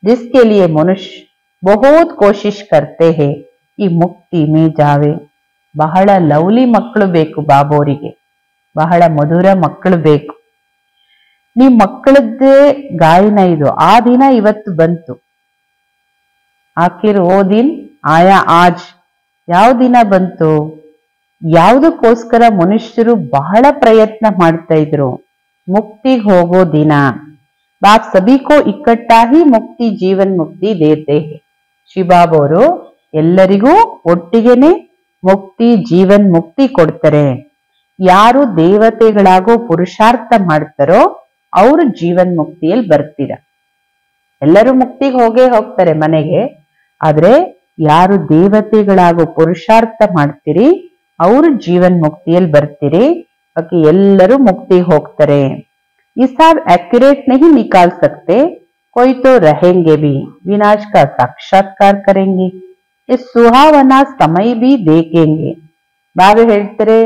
ಜಿಸ್ಕೆ ಲಿಯೇ ಮನುಷ್ಯ ಬಹುತ್ ಕೋಶಿಶ್ ಕರ್ತೆ ಹೇ ಈ ಮುಕ್ತಿ ಮೇ ಜಾವೆ. ಬಹಳ ಲವ್ಲಿ ಮಕ್ಕಳು ಬೇಕು ಬಾಬೋರಿಗೆ, ಬಹಳ ಮಧುರ ಮಕ್ಕಳು ಬೇಕು. ನೀವ್ ಮಕ್ಕಳದ್ದೇ ಗಾಯನ ಇದು. ಆ ದಿನ ಇವತ್ತು ಬಂತು, ಆಖಿರ್ ಓ ದಿನ್ ಆಯಾ ಆಜ್. ಯಾವ ದಿನ ಬಂತು? ಯಾವುದಕ್ಕೋಸ್ಕರ ಮನುಷ್ಯರು ಬಹಳ ಪ್ರಯತ್ನ ಮಾಡ್ತಾ ಇದ್ರು, ಮುಕ್ತಿಗೆ ಹೋಗೋ ದಿನ. ಬಾಪ್ ಸಭಿಕೋ ಇಕ್ಕಟ್ಟಾ ಹಿ ಮುಕ್ತಿ ಜೀವನ್ ಮುಕ್ತಿ ದೇತೆ ಹೇ. ಶಿವಬಾಬವರು ಎಲ್ಲರಿಗೂ ಒಟ್ಟಿಗೆನೆ ಮುಕ್ತಿ ಜೀವನ್ ಮುಕ್ತಿ ಕೊಡ್ತಾರೆ. ಯಾರು ದೇವತೆಗಳಾಗೋ ಪುರುಷಾರ್ಥ ಮಾಡ್ತಾರೋ ಅವರು ಜೀವನ್ ಮುಕ್ತಿಯಲ್ಲಿ ಬರ್ತೀರ. ಎಲ್ಲರೂ ಮುಕ್ತಿಗೆ ಹೋಗೇ ಹೋಗ್ತಾರೆ ಮನೆಗೆ, ಆದ್ರೆ ಯಾರು ದೇವತೆಗಳಾಗೋ ಪುರುಷಾರ್ಥ ಮಾಡ್ತೀರಿ ಅವರು ಜೀವನ್ ಮುಕ್ತಿಯಲ್ಲಿ ಬರ್ತೀರಿ. बाकी ಎಲ್ಲರೂ ಮುಕ್ತಿಗೆ ಹೋಗ್ತಾರೆ. हिसाब एक्यूरेट नहीं निकाल सकते, कोई तो रहेंगे भी, विनाश का साक्षात्कार करेंगे, इस सुहावना समय भी देखेंगे. ಬಾಬಾ ಹೇಳ್ತಾರೆ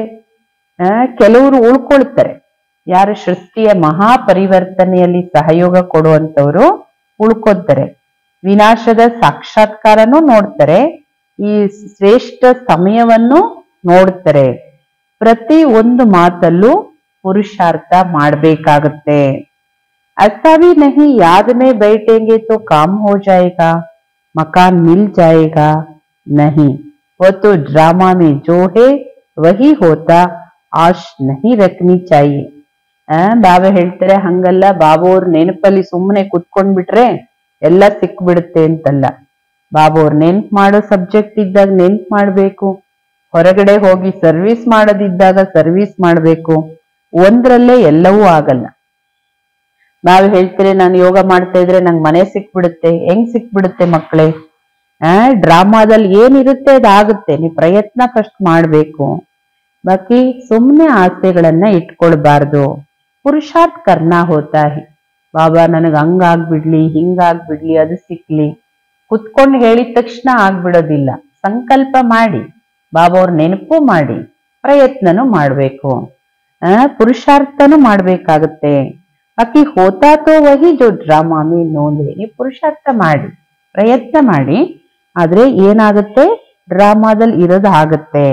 ಕೆಲವರು ಉಳ್ಕೊಳ್ತಾರೆ. ಯಾರು ಸೃಷ್ಟಿಯ ಮಹಾ ಪರಿವರ್ತನೆಯಲ್ಲಿ ಸಹಯೋಗ ಕೊಡುವಂತವರು ಉಳ್ಕೋತಾರೆ. ವಿನಾಶದ ಸಾಕ್ಷಾತ್ಕಾರನೂ ನೋಡ್ತಾರೆ, ಈ ಶ್ರೇಷ್ಠ ಸಮಯವನ್ನು ನೋಡ್ತಾರೆ. ಪ್ರತಿ ಒಂದು ಮಾತಲ್ಲೂ पुरुषार्थ ಮಾಡಬೇಕಾಗುತ್ತೆ. ऐसा भी नहीं याद में बैठेंगे तो काम हो जाएगा, मकान मिल जाएगा, नहीं, वो तो ड्रामा में जो है वही होता, आश नहीं रखनी चाहिए. ಬಾಬಾ ಹೇಳ್ತಾರೆ ಹಂಗಲ್ಲ, ಬಾಬೋರ್ ನೆನಪಲ್ಲಿ ಸುಮ್ಮನೆ ಕುತ್ಕೊಂಡ್ಬಿಟ್ರೆ ಎಲ್ಲ ಸಿಕ್ಬಿಡುತ್ತೆ ಅಂತಲ್ಲ. ಬಾಬೋರ್ ನೆನ್ಪ್ ಮಾಡೋ ಸಬ್ಜೆಕ್ಟ್ ಇದ್ದಾಗ ನೆನ್ಪ್ ಮಾಡ್ಬೇಕು, ಹೊರಗಡೆ ಹೋಗಿ ಸರ್ವಿಸ್ ಮಾಡೋದಿದ್ದಾಗ ಸರ್ವಿಸ್ ಮಾಡ್ಬೇಕು. ಒಂದ್ರಲ್ಲೇ ಎಲ್ಲವೂ ಆಗಲ್ಲ. ನಾವು ಹೇಳ್ತೀರಿ ನಾನು ಯೋಗ ಮಾಡ್ತಾ ಇದ್ರೆ ನಂಗೆ ಮನೆ ಸಿಕ್ಬಿಡುತ್ತೆ. ಹೆಂಗ್ ಸಿಕ್ಬಿಡುತ್ತೆ ಮಕ್ಕಳೇ? ಡ್ರಾಮಾದಲ್ಲಿ ಏನಿರುತ್ತೆ ಅದಾಗುತ್ತೆ. ನೀವು ಪ್ರಯತ್ನ ಫಸ್ಟ್ ಮಾಡ್ಬೇಕು. ಬಾಕಿ ಸುಮ್ಮನೆ ಆಸೆಗಳನ್ನ ಇಟ್ಕೊಳ್ಬಾರ್ದು. ಪುರುಷಾರ್ಥ ಕರ್ನಾ ಹೋತಾ ಹಿ. ಬಾಬಾ ನನಗ್ ಹಂಗಾಗ್ಬಿಡ್ಲಿ, ಹಿಂಗಾಗ್ಬಿಡ್ಲಿ, ಅದು ಸಿಕ್ಲಿ ಕುತ್ಕೊಂಡು ಹೇಳಿದ ತಕ್ಷಣ ಆಗ್ಬಿಡೋದಿಲ್ಲ. ಸಂಕಲ್ಪ ಮಾಡಿ, ಬಾಬಾ ಅವ್ರ ನೆನಪು ಮಾಡಿ, ಪ್ರಯತ್ನನೂ ಮಾಡ್ಬೇಕು. ಪುರುಷಾರ್ಥನೂ ಮಾಡ್ಬೇಕಾಗತ್ತೆ. ಬಾಕಿ ಹೋತಾ ತೋ ವಹಿ ಜೋ ಡ್ರಾಮಾ ಮೇ ನೋಂದೆ. ನೀವು ಪುರುಷಾರ್ಥ ಮಾಡಿ, ಪ್ರಯತ್ನ ಮಾಡಿ, ಆದ್ರೆ ಏನಾಗುತ್ತೆ, ಡ್ರಾಮಾದಲ್ಲಿ ಇರೋದು ಆಗತ್ತೆ.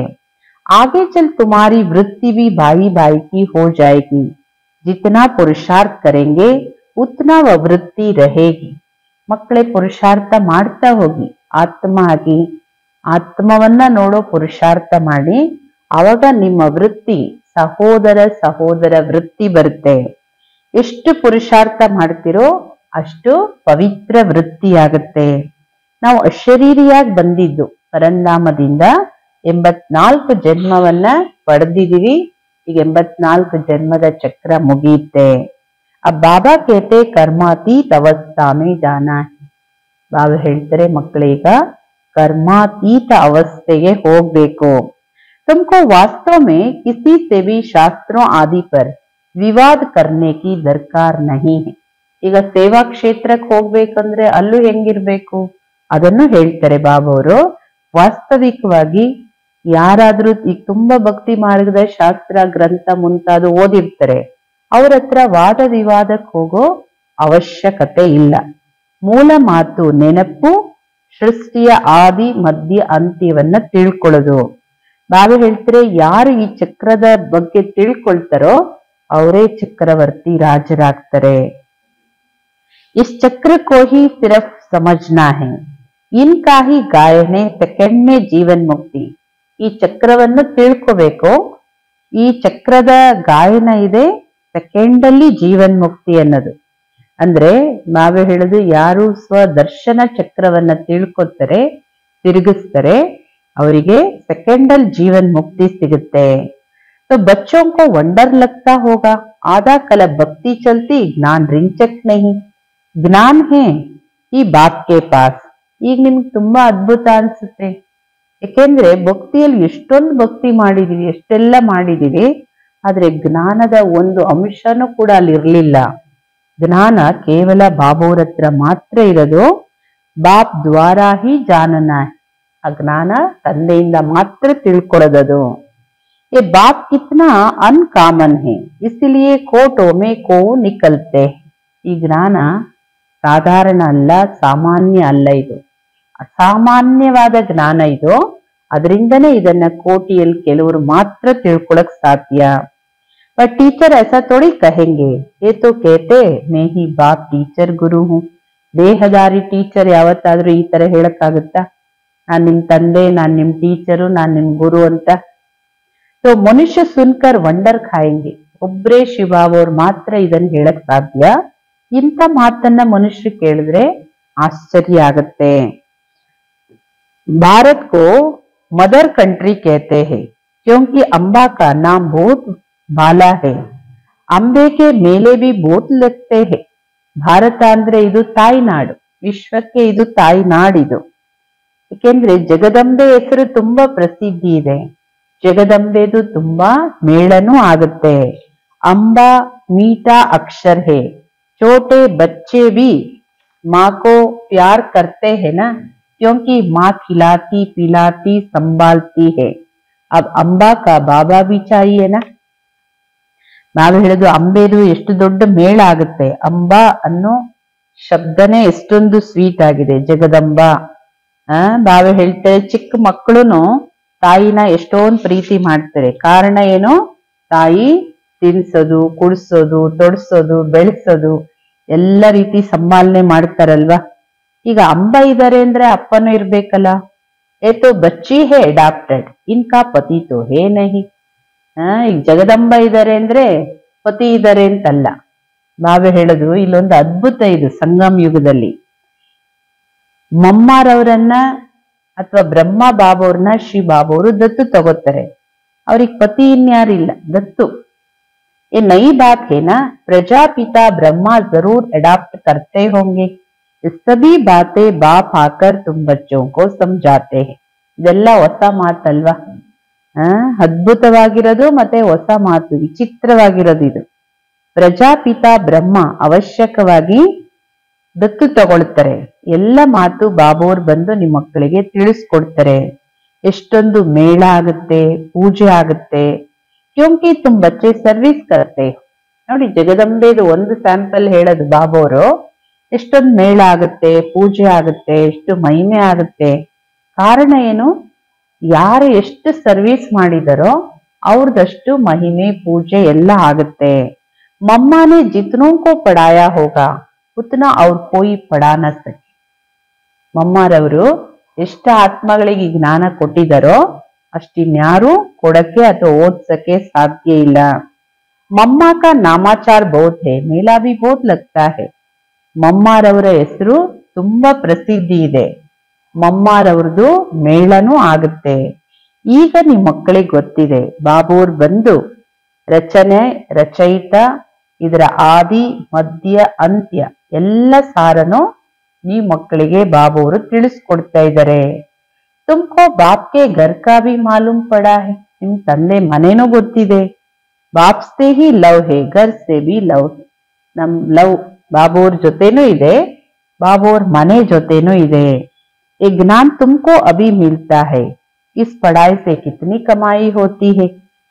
आगे चल तुम्हारी वृत्ति भी भाई भाई की हो जाएगी, जितना पुरुषार्थ करेंगे उतना वह वृत्ति रहेगी. ಮಕ್ಕಳೇ ಪುರುಷಾರ್ಥ ಮಾಡ್ತಾ ಹೋಗಿ, ಆತ್ಮ ಆಗಿ ಆತ್ಮವನ್ನ ನೋಡೋ ಪುರುಷಾರ್ಥ ಮಾಡಿ. ಅವಾಗ ನಿಮ್ಮ ವೃತ್ತಿ ಸಹೋದರ ವೃತ್ತಿ ಬರುತ್ತೆ. ಎಷ್ಟು ಪುರುಷಾರ್ಥ ಮಾಡ್ತಿರೋ ಅಷ್ಟು ಪವಿತ್ರ ವೃತ್ತಿ ಆಗುತ್ತೆ. ನಾವು ಅಶರೀರಿಯಾಗಿ ಬಂದಿದ್ದು ಪರಂಧಾಮದಿಂದ 84 ಜನ್ಮವನ್ನ ಪಡೆದಿದೀವಿ. ಈಗ 84 ಜನ್ಮದ ಚಕ್ರ ಮುಗಿಯುತ್ತೆ. अब बाबा कहते कर्मातीत अवस्था में जाना है. ಬಾಬಾ ಹೇಳ್ತಾರೆ ಮಕ್ಕಳೀಗ कर्मातीत ಅವಸ್ಥೆಗೆ ಹೋಗ್ಬೇಕು. तुमको वास्तव में किसी से भी शास्त्रों आदि पर विवाद करने की दरकार नहीं है. ಈಗ ಸೇವಾ ಕ್ಷೇತ್ರಕ್ಕೆ ಹೋಗ್ಬೇಕಂದ್ರೆ ಅಲ್ಲೂ ಹೆಂಗಿರ್ಬೇಕು ಅದನ್ನು ಹೇಳ್ತಾರೆ ಬಾಬಾ ಅವರು. ವಾಸ್ತವಿಕವಾಗಿ ಯಾರಾದ್ರೂ ಈಗ ತುಂಬಾ ಭಕ್ತಿ ಮಾರ್ಗದ ಶಾಸ್ತ್ರ ಗ್ರಂಥ ಮುಂತಾದ ಓದಿರ್ತಾರೆ, ಅವ್ರ ಹತ್ರ ವಾದ ವಿವಾದಕ್ಕೆ ಹೋಗೋ ಅವಶ್ಯಕತೆ ಇಲ್ಲ. ಮೂಲ ಮಾತು ನೆನಪು, ಸೃಷ್ಟಿಯ ಆದಿ ಮಧ್ಯ ಅಂತ್ಯವನ್ನ ತಿಳ್ಕೊಳ್ಳೋದು. ಬಾಬಾ ಹೇಳ್ತಾರೆ ಯಾರು ಈ ಚಕ್ರದ ಬಗ್ಗೆ ತಿಳ್ಕೊಳ್ತಾರೋ ಅವರೇ ಚಕ್ರವರ್ತಿ ರಾಜರಾಗ್ತಾರೆ. इस चक्र को ही सिर्फ समझना है, इनका ही गायन है सेकंड में जीवन मुक्ति. ಈ ಚಕ್ರವನ್ನು ತಿಳ್ಕೋಬೇಕು. ಈ ಚಕ್ರದ ಗಾಯನ ಇದೆ ಸೆಕೆಂಡ್ ಅಲ್ಲಿ ಜೀವನ್ ಮುಕ್ತಿ ಅನ್ನೋದು. ಅಂದ್ರೆ ನಾವೇ ಹೇಳುದು, ಯಾರು ಸ್ವದರ್ಶನ ಚಕ್ರವನ್ನ ತಿಳ್ಕೊತಾರೆ, ತಿರುಗಿಸ್ತಾರೆ, ಅವರಿಗೆ ಸೆಕೆಂಡ್ ಅಲ್ಲಿ ಜೀವನ್ ಮುಕ್ತಿ ಸಿಗುತ್ತೆ. तो बच्चों को वंडर लगता होगा, आधा कल भक्ति चलती ज्ञान रिंचक नहीं. ಜ್ಞಾನ ಹೇ ಈ ಬಾಪ್ ಕೆ ಪಾಸ್. ಈಗ ನಿಮ್ಗೆ ತುಂಬಾ ಅದ್ಭುತ ಅನ್ಸುತ್ತೆ. ಯಾಕೆಂದ್ರೆ ಭಕ್ತಿಯಲ್ಲಿ ಎಷ್ಟೊಂದು ಭಕ್ತಿ ಮಾಡಿದೀವಿ, ಎಷ್ಟೆಲ್ಲ ಮಾಡಿದೀವಿ, ಆದ್ರೆ ಜ್ಞಾನದ ಒಂದು ಅಂಶನೂ ಕೂಡ ಅಲ್ಲಿ ಇರ್ಲಿಲ್ಲ. ಜ್ಞಾನ ಕೇವಲ ಬಾಬೋರ ಹತ್ರ ಮಾತ್ರ ಇರೋದು. ಬಾಪ್ ದ್ವಾರ ಹಿ ಜಾನನ. ಆ ಜ್ಞಾನ ತಂದೆಯಿಂದ ಮಾತ್ರ ತಿಳ್ಕೊಳ್ಳೋದದು. ये बात कितना अनकॉमन है, इसलिए कोटों में को निकलते. ಈ ಜ್ಞಾನ ಸಾಧಾರಣ ಅಲ್ಲ, ಸಾಮಾನ್ಯ ಅಲ್ಲ. ಇದು ಅಸಾಮಾನ್ಯವಾದ ಜ್ಞಾನ. ಇದು ಅದರಿಂದನೇ ಇದನ್ನ ಕೋಟಿಯಲ್ಲಿ ಕೆಲವರು ಮಾತ್ರ ತಿಳ್ಕೊಳಕ್ ಸಾಧ್ಯ. ಬಟ್ ಟೀಚರ್ ऐसा थोड़ी कहेंगे, ये तो कहते मैं ही बाप टीचर गुरु हूँ. ದೇಹದಾರಿ ಟೀಚರ್ ಯಾವತ್ತಾದ್ರೂ ಈ ತರ ಹೇಳಕ್ಕಾಗುತ್ತಾ? ನಾನ್ ನಿಮ್ ತಂದೆ, ನಾನ್ ನಿಮ್ ಟೀಚರು, ನಾನ್ ನಿಮ್ ಗುರು ಅಂತ. तो ಮನುಷ್ಯ ಸುನ್ಕರ್ ವಂಡರ್ ಖಾಯಂಗೆ. ಒಬ್ರೇ ಶಿವಾವವ್ರು ಮಾತ್ರ ಇದನ್ನ ಹೇಳಕ್ ಸಾಧ್ಯ. ಇಂಥ ಮಾತನ್ನ ಮನುಷ್ಯರು ಕೇಳಿದ್ರೆ ಆಶ್ಚರ್ಯ ಆಗತ್ತೆ. भारत को मदर कंट्री कहते हैं क्योंकि अंबा का नाम बहुत भाला है. अंबे के मेले भी बहुत लगते हैं. ಭಾರತ ಅಂದ್ರೆ ಇದು ತಾಯ್ನಾಡು, ವಿಶ್ವಕ್ಕೆ ಇದು ತಾಯ್ನಾಡಿದು. ಏಕೆಂದ್ರೆ ಜಗದಂಬೆ ಹೆಸರು ತುಂಬಾ ಪ್ರಸಿದ್ಧಿ ಇದೆ. ಜಗದಂಬೆದು ತುಂಬಾ ಮೇಳನೂ ಆಗುತ್ತೆ. अंबा मीठा अक्षर है, छोटे बच्चे भी माँ को प्यार करते हैं ना, क्योंकि माँ खिलाती पिलाती संभालती है. अब अंबा का बाबा भी चाहिए ना. ನಾವು ಹೇಳೋದು ಅಂಬೆದು ಎಷ್ಟು ದೊಡ್ಡ ಮೇಳ ಆಗುತ್ತೆ. ಅಂಬಾ ಅನ್ನೋ ಶಬ್ದನೇ ಎಷ್ಟೊಂದು ಸ್ವೀಟ್ ಆಗಿದೆ. ಜಗದಂಬ ಬಾವೆ ಹೇಳ್ತಾರೆ, ಚಿಕ್ಕ ಮಕ್ಕಳುನು ತಾಯಿನ ಎಷ್ಟೊಂದು ಪ್ರೀತಿ ಮಾಡ್ತಾರೆ. ಕಾರಣ ಏನು? ತಾಯಿ ತಿನ್ಸೋದು, ಕುಡ್ಸೋದು, ತೊಡ್ಸೋದು, ಬೆಳೆಸೋದು ಎಲ್ಲ ರೀತಿ ಸಂಭಾಲನೆ ಮಾಡ್ತಾರಲ್ವಾ. ಈಗ ಅಂಬ ಇದ್ದಾರೆ ಅಂದ್ರೆ ಅಪ್ಪನೂ ಇರ್ಬೇಕಲ್ಲ. ಏತೋ ಬಚ್ಚಿ ಹೇ ಅಡಾಪ್ಟೆಡ್, ಇನ್ಕಾ ಪತಿ ತೋ ಹೇ ನಹಿ. ಈಗ ಜಗದಂಬ ಇದ್ದಾರೆ ಅಂದ್ರೆ ಪತಿ ಇದ್ದಾರೆ ಅಂತಲ್ಲ. ಬಾವೆ ಹೇಳೋದು ಇಲ್ಲೊಂದು ಅದ್ಭುತ ಇದು. ಸಂಗಮ್ ಯುಗದಲ್ಲಿ ಮಮ್ಮಾರವರನ್ನ ಅಥವಾ ಬ್ರಹ್ಮ ಬಾಬವ್ರನ್ನ ಶ್ರೀ ಬಾಬವರು ದತ್ತು ತಗೋತಾರೆ. ಅವ್ರಿಗೆ ಪತಿ ಇನ್ಯಾರಿಲ್ಲ, ದತ್ತು. ये नई बात है ना, प्रजापिता ब्रह्मा जरूर अडॉप्ट करते होंगे. ये सभी बातें बाप आकर तुम बच्चों को समझाते हैं. ಇದೆಲ್ಲ ಹೊಸ ಮಾತಲ್ವಾ? ಅದ್ಭುತವಾಗಿರೋದು ಮತ್ತೆ ಹೊಸ ಮಾತು, ವಿಚಿತ್ರವಾಗಿರೋದು ಇದು. ಪ್ರಜಾಪಿತಾ ಬ್ರಹ್ಮ ಅವಶ್ಯಕವಾಗಿ ದತ್ತು ತಗೊಳ್ತಾರೆ. ಎಲ್ಲ ಮಾತು ಬಾಬೋರ್ ಬಂದು ನಿಮ್ಮ ಮಕ್ಕಳಿಗೆ ತಿಳಿಸ್ಕೊಡ್ತಾರೆ. ಎಷ್ಟೊಂದು ಮೇಳ ಆಗುತ್ತೆ, ಪೂಜೆ ಆಗುತ್ತೆ. ಕ್ಯೋಂಕಿ ತುಮ್ ಬಚ್ಚೆ ಸರ್ವಿಸ್ ಕರ್ತೆ. ನೋಡಿ, ಜಗದಂಬೆದು ಒಂದು ಸ್ಯಾಂಪಲ್ ಹೇಳೋದು ಬಾಬೋರು. ಎಷ್ಟೊಂದು ಮೇಳ ಆಗುತ್ತೆ, ಪೂಜೆ ಆಗುತ್ತೆ, ಎಷ್ಟು ಮಹಿಮೆ ಆಗುತ್ತೆ. ಕಾರಣ ಏನು? ಯಾರು ಎಷ್ಟು ಸರ್ವಿಸ್ ಮಾಡಿದರೋ ಅವ್ರದಷ್ಟು ಮಹಿಮೆ, ಪೂಜೆ ಎಲ್ಲ ಆಗುತ್ತೆ. ಮಮ್ಮಾನೆ ಜಿತನೋ ಕೋ ಪಡಾಯಾ ಹೋಗಾ ಉತ್ನಾ ಅವ್ರ ಕೋಯಿ ಪಡಾ ನ ಸಕೆ. ಮಮ್ಮಾರವರು ಎಷ್ಟು ಆತ್ಮಗಳಿಗೆ ಜ್ಞಾನ ಕೊಟ್ಟಿದ್ದಾರೋ ಅಷ್ಟಿನ್ಯಾರು ಕೊಡಕ್ಕೆ ಅಥವಾ ಓದ್ಸಕ್ಕೆ ಸಾಧ್ಯ ಇಲ್ಲ. ಮಮ್ಮಾ ಕಾ ನಾಮಾಚಾರ ಬಹುತ್ ಹೇ, ಮೇಲಾ ಭಿ ಬಹುತ್ ಲಗ್ತಾ ಹೇ. ಮಮ್ಮಾರವರ ಹೆಸರು ತುಂಬಾ ಪ್ರಸಿದ್ಧಿ ಇದೆ. ಮಮ್ಮಾರವ್ರದ್ದು ಮೇಳನೂ ಆಗುತ್ತೆ. ಈಗ ನಿಮ್ ಮಕ್ಕಳಿಗೆ ಗೊತ್ತಿದೆ, ಬಾಬೋರ್ ಬಂದು ರಚನೆ, ರಚಯಿತ, ಇದರ ಆದಿ ಮಧ್ಯ ಅಂತ್ಯ ಎಲ್ಲ ಸಾರನು ಈ ಮಕ್ಕಳಿಗೆ ಬಾಬೋರು ತಿಳಿಸ್ಕೊಡ್ತಾ ಇದ್ದಾರೆ. ತುಮ್ಕೋ ಬಾಪ್ ಕೆ ಘರ್ ಕಾ ಭಿ ಮಾಲೂಮ್ ಪಡಾ ಹೈ, ನಿಮ್ ತಂದೆ ಮನೇನೂ ಗೊತ್ತಿದೆ. ಬಾಪ್ ಸೇ ಹಿ ಲವ್ ಹೇ, ಘರ್ ಸೇ ಭಿ ಲವ್. ನಮ್ ಲವ್ ಬಾಬೋರ್ ಜೊತೆನೂ ಇದೆ, ಬಾಬೋರ್ ಮನೆ ಜೊತೆನೂ ಇದೆ. ये ज्ञान तुमको अभी मिलता है, इस पढ़ाई से कितनी कमाई होती है.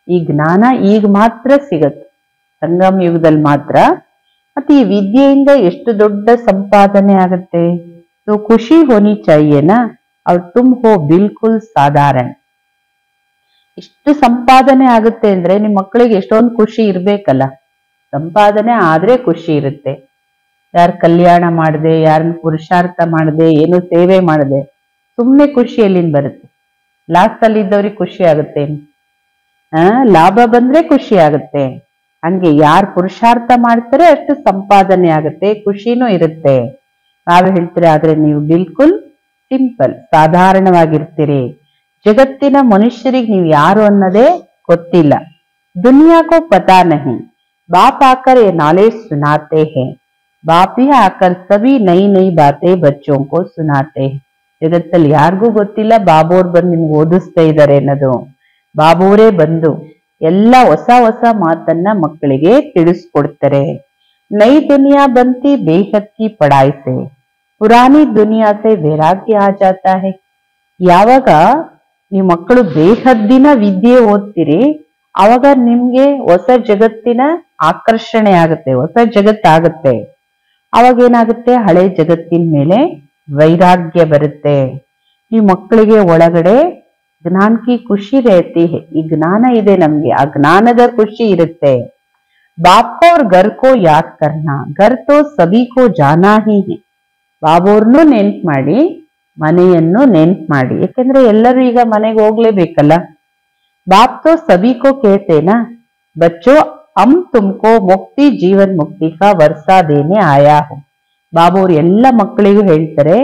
ಈ ಜ್ಞಾನ ಈಗ ಮಾತ್ರ ಸಿಗತ್ತೆ, ಸಂಗಮ ಯುಗದಲ್ಲಿ ಮಾತ್ರ. ಮತ್ತೆ ಈ ವಿದ್ಯೆಯಿಂದ ಎಷ್ಟು ದೊಡ್ಡ ಸಂಪಾದನೆ ಆಗುತ್ತೆ. तो खुशी होनी चाहिए ना, और तुम हो बिल्कुल साधारण. ಇಷ್ಟು ಸಂಪಾದನೆ ಆಗುತ್ತೆ ಅಂದ್ರೆ ನಿಮ್ ಮಕ್ಕಳಿಗೆ ಎಷ್ಟೊಂದು ಖುಷಿ ಇರ್ಬೇಕಲ್ಲ. ಸಂಪಾದನೆ ಆದ್ರೆ ಖುಷಿ ಇರುತ್ತೆ. ಯಾರ ಕಲ್ಯಾಣ ಮಾಡದೆ, ಯಾರನ್ನ ಪುರುಷಾರ್ಥ ಮಾಡದೆ, ಏನು ಸೇವೆ ಮಾಡದೆ ಸುಮ್ಮನೆ ಖುಷಿ ಎಲ್ಲಿಂದ ಬರುತ್ತೆ? ಲಾಸ್ ಅಲ್ಲಿ ಇದ್ದವ್ರಿಗೆ ಖುಷಿ ಆಗುತ್ತೆ, ಲಾಭ ಬಂದ್ರೆ ಖುಷಿ ಆಗುತ್ತೆ. ಹಂಗೆ ಯಾರು ಪುರುಷಾರ್ಥ ಮಾಡ್ತಾರೆ ಅಷ್ಟು ಸಂಪಾದನೆ ಆಗುತ್ತೆ, ಖುಷಿನೂ ಇರುತ್ತೆ. ನಾವೇ ಹೇಳ್ತೀರಿ, ಆದ್ರೆ ನೀವು ಬಿಲ್ಕುಲ್ ಸಿಂಪಲ್, ಸಾಧಾರಣವಾಗಿರ್ತೀರಿ. ಜಗತ್ತಿನ ಮನುಷ್ಯರಿಗೆ ನೀವು ಯಾರು ಅನ್ನೋದೇ ಗೊತ್ತಿಲ್ಲ. ದುನಿಯಾಕೋ ಪತಾ ನಹಿ, ಬಾಪ್ ಆಕರ್ ये नॉलेज सुनाते हैं. बाप ही आकर सभी नई नई बातें बच्चों को सुनाते हैं. ಜಗತ್ತಲ್ಲಿ ಯಾರಿಗೂ ಗೊತ್ತಿಲ್ಲ ಬಾಬೋರ್ ಬಂದು ನಿಮ್ಗೆ ಓದಿಸ್ತಾ ಇದ್ದಾರೆ ಅನ್ನೋದು. ಬಾಬೋರೇ ಬಂದು ಎಲ್ಲ ಹೊಸ ಹೊಸ ಮಾತನ್ನ ಮಕ್ಕಳಿಗೆ ತಿಳಿಸ್ಕೊಡ್ತಾರೆ. ನೈ ದುನಿಯಾ ಬಂತಿ ಬೇಹದ್ ಕಿ ಪಡಾಯಿ ಸೆ, ಪುರಾನಿ ದುನಿಯಾ ಸೆ ವೈರಾಗ್ಯ ಆ ಜಾತಾ ಹೈ. ಯಾವಾಗ ನೀವು ಮಕ್ಕಳು ಬೇಹದ್ದಿನ ವಿದ್ಯೆ ಓದ್ತೀರಿ, ಅವಾಗ ನಿಮ್ಗೆ ಹೊಸ ಜಗತ್ತಿನ ಆಕರ್ಷಣೆ ಆಗುತ್ತೆ, ಹೊಸ ಜಗತ್ತಾಗುತ್ತೆ. ಅವಾಗ ಏನಾಗುತ್ತೆ? ಹಳೆ ಜಗತ್ತಿನ ಮೇಲೆ ವೈರಾಗ್ಯ ಬರುತ್ತೆ. ಈ ಮಕ್ಕಳಿಗೆ ಒಳಗಡೆ ಜ್ಞಾನ ಕಿ ಖುಷಿ रहती है. ಈ ಜ್ಞಾನ ಇದೆ ನಮ್ಗೆ, ಆ ಜ್ಞಾನದ ಖುಷಿ ಇರುತ್ತೆ. ಬಾಪ್ ಕೋ ಔರ್ ಘರ್ ಕೋ ಯಾದ್ ಕರ್ನಾ, ಘರ್ ತೋ ಸಭಿ ಕೋ ಜಾನಾ ಹಿ ಹೈ. ಬಾಬೋರ್ನು ನೆನ್ಪು ಮಾಡಿ, ಮನೆಯನ್ನು ನೆನ್ಪು ಮಾಡಿ, ಯಾಕಂದ್ರೆ ಎಲ್ಲರೂ ಈಗ ಮನೆಗೆ ಹೋಗ್ಲೇಬೇಕಲ್ಲ. ಬಾಪ್ ತೋ ಸಭಿ ಕೋ कहते ना, बच्चों हम तुमको मुक्ति जीवन मुक्ति का वर्षा देने आया हूं. ಬಾಬೋರ್ ಎಲ್ಲ ಮಕ್ಕಳಿಗೂ ಹೇಳ್ತಾರೆ,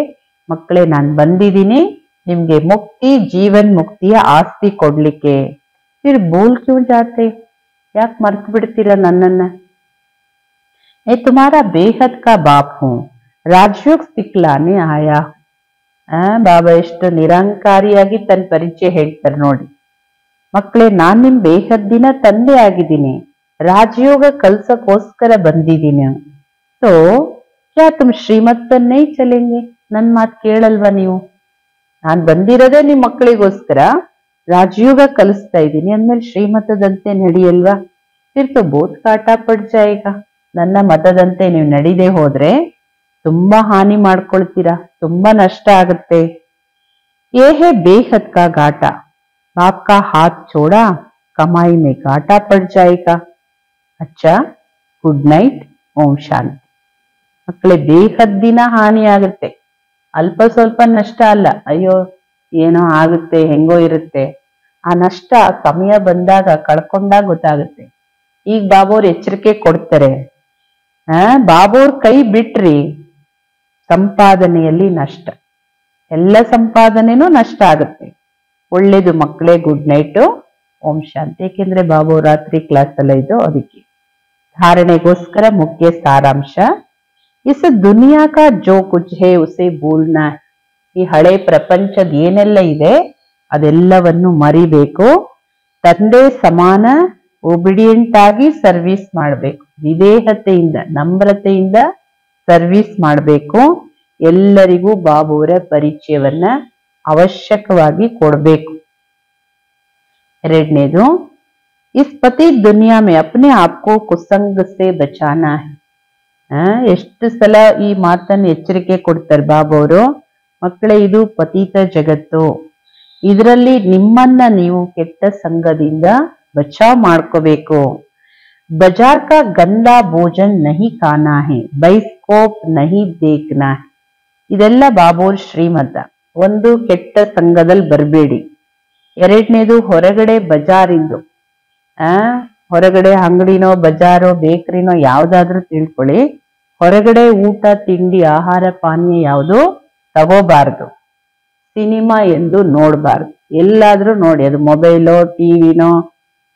ಮಕ್ಕಳೇ ನಾನು ಬಂದಿದ್ದೀನಿ ನಿಮ್ಗೆ ಮುಕ್ತಿ ಜೀವನ್ ಮುಕ್ತಿಯ ಆಸ್ತಿ ಕೊಡ್ಲಿಕ್ಕೆ. ಫಿರ್ ಭೂಲ್ ಕ್ಯೂ ಜಾತೆ, ಯಾಕೆ ಮರ್ತು ಬಿಡ್ತೀರಾ ನನ್ನನ್ನ? मैं तुम्हारा बेहद का बाप हूं, राजयोग सिखलाने आया. ಬಾಬಾ ಎಷ್ಟು ನಿರಂಕಾರಿಯಾಗಿ ತನ್ನ ಪರಿಚಯ ಹೇಳ್ತಾರೆ ನೋಡಿ. ಮಕ್ಕಳೇ, ನಾನ್ ನಿಮ್ ಬೇಹದ್ದಿನ ತಂದೆ ಆಗಿದ್ದೀನಿ, ರಾಜಯೋಗ ಕಲ್ಸಕ್ಕೋಸ್ಕರ ಬಂದಿದ್ದೀನಿ. ಸೊ ಕ್ಯಾ ತುಮ್ ಶ್ರೀಮತ್ತನ್ನೇ ಚಲೆಂಗೆ? ನನ್ ಮಾತು ಕೇಳಲ್ವಾ ನೀವು? ನಾನ್ ಬಂದಿರೋದೇ ನಿಮ್ ಮಕ್ಕಳಿಗೋಸ್ಕರ, ರಾಜಯೋಗ ಕಲಿಸ್ತಾ ಇದ್ದೀನಿ ಅಂದ್ಮೇಲೆ ಶ್ರೀಮತದಂತೆ ನಡೆಯಲ್ವಾ? ಫಿರ್ ತೋ ಬಹುತ್ ಕಾಟ ಪಡ್ ಜಾಯೇಗಾ. ನನ್ನ ಮತದಂತೆ ನೀವು ನಡೀದೇ ಹೋದ್ರೆ ತುಂಬಾ ಹಾನಿ ಮಾಡ್ಕೊಳ್ತೀರಾ, ತುಂಬಾ ನಷ್ಟ ಆಗುತ್ತೆ. ये है बेहद का घाटा, बाप का हाथ छोड़ा कमाई में घाटा पड़ जाएगा. अच्छा, ಗುಡ್ ನೈಟ್, ಓಂ ಶಾಂತಿ. ಮಕ್ಕಳೇ, ಬೇಹದ್ದಿನ ಹಾನಿ ಆಗುತ್ತೆ, ಅಲ್ಪ ಸ್ವಲ್ಪ ನಷ್ಟ ಅಲ್ಲ. ಅಯ್ಯೋ ಏನೋ ಆಗುತ್ತೆ, ಹೆಂಗೋ ಇರುತ್ತೆ. ಆ ನಷ್ಟ ಸಮಯ ಬಂದಾಗ ಕಳ್ಕೊಂಡಾಗ ಗೊತ್ತಾಗುತ್ತೆ. ಈಗ ಬಾಬೋರ್ ಎಚ್ಚರಿಕೆ ಕೊಡ್ತಾರೆ, ಬಾಬೋರ್ ಕೈ ಬಿಟ್ರಿ ಸಂಪಾದನೆಯಲ್ಲಿ ನಷ್ಟ, ಎಲ್ಲ ಸಂಪಾದನೆನೂ ನಷ್ಟ ಆಗುತ್ತೆ. ಒಳ್ಳೇದು ಮಕ್ಕಳೇ, ಗುಡ್ ನೈಟು, ಓಂ ಶಾಂತಿ. ಏಕೆಂದ್ರೆ ಬಾಬು ರಾತ್ರಿ ಕ್ಲಾಸ್ ಅಲ್ಲ ಇದು, ಅದಕ್ಕೆ. ಧಾರಣೆಗೋಸ್ಕರ ಮುಖ್ಯ ಸಾರಾಂಶ, ಇಸ್ ದುನಿಯಾ ಕಾ ಜೋ ಕುಚ್ ಹೇ ಉಸೆ ಭೂಲ್ನಾ. ಈ ಹಳೆ ಪ್ರಪಂಚದ ಏನೆಲ್ಲ ಇದೆ ಅದೆಲ್ಲವನ್ನು ಮರಿಬೇಕು. ತಂದೆ ಸಮಾನ ಒಬಿಡಿಯಂಟ್ ಆಗಿ ಸರ್ವಿಸ್ ಮಾಡಬೇಕು, ವಿಧೇಯತೆಯಿಂದ ನಮ್ರತೆಯಿಂದ ಸರ್ವಿಸ್ ಮಾಡಬೇಕು. ಎಲ್ಲರಿಗೂ ಬಾಬುವರ ಪರಿಚಯವನ್ನ ಅವಶ್ಯಕವಾಗಿ ಕೊಡಬೇಕು. ಎರಡನೇದು, ಇಸ್ ಪತಿ ದುನಿಯಾ ಮೇ ಅಪ್ನೆ ಆಪ್ಕೋ ಕುಸಂಗ ಸೆ ಬಚಾನಾ ಹೈ. ಎಷ್ಟು ಸಲ ಈ ಮಾತನ್ನು ಎಚ್ಚರಿಕೆ ಕೊಡ್ತಾರೆ ಬಾಬುವರು. ಮಕ್ಕಳೇ, ಇದು ಪತಿತ ಜಗತ್ತು, ಇದರಲ್ಲಿ ನಿಮ್ಮನ್ನ ನೀವು ಕೆಟ್ಟ ಸಂಘದಿಂದ ಬಚಾವ್ ಮಾಡ್ಕೋಬೇಕು. ಬಜಾರ್ ಕಾ ಗಂದಾ ಭೋಜನ್ ನಹಿ ಖಾನಾ ಹೈ, ಬೈಸ್ಕೋಪ್ ನಹಿ ದೇಖ್ನಾ ಹೈ. ಇದೆಲ್ಲ ಬಾಬೋರ್ ಶ್ರೀಮತ. ಒಂದು, ಕೆಟ್ಟ ಸಂಘದಲ್ಲಿ ಬರಬೇಡಿ. ಎರಡನೇದು, ಹೊರಗಡೆ ಬಜಾರಿಂದು, ಹೊರಗಡೆ ಅಂಗಡಿನೋ ಬಜಾರೋ ಬೇಕರಿನೋ ಯಾವ್ದಾದ್ರೂ ತಿಳ್ಕೊಳ್ಳಿ, ಹೊರಗಡೆ ಊಟ ತಿಂಡಿ ಆಹಾರ ಪಾನೀಯ ಯಾವುದು ತಗೋಬಾರ್ದು. ಸಿನಿಮಾ ಎಂದು ನೋಡಬಾರ್ದು. ಎಲ್ಲಾದ್ರೂ ನೋಡಿ, ಅದು ಮೊಬೈಲೋ ಟಿವಿನೋ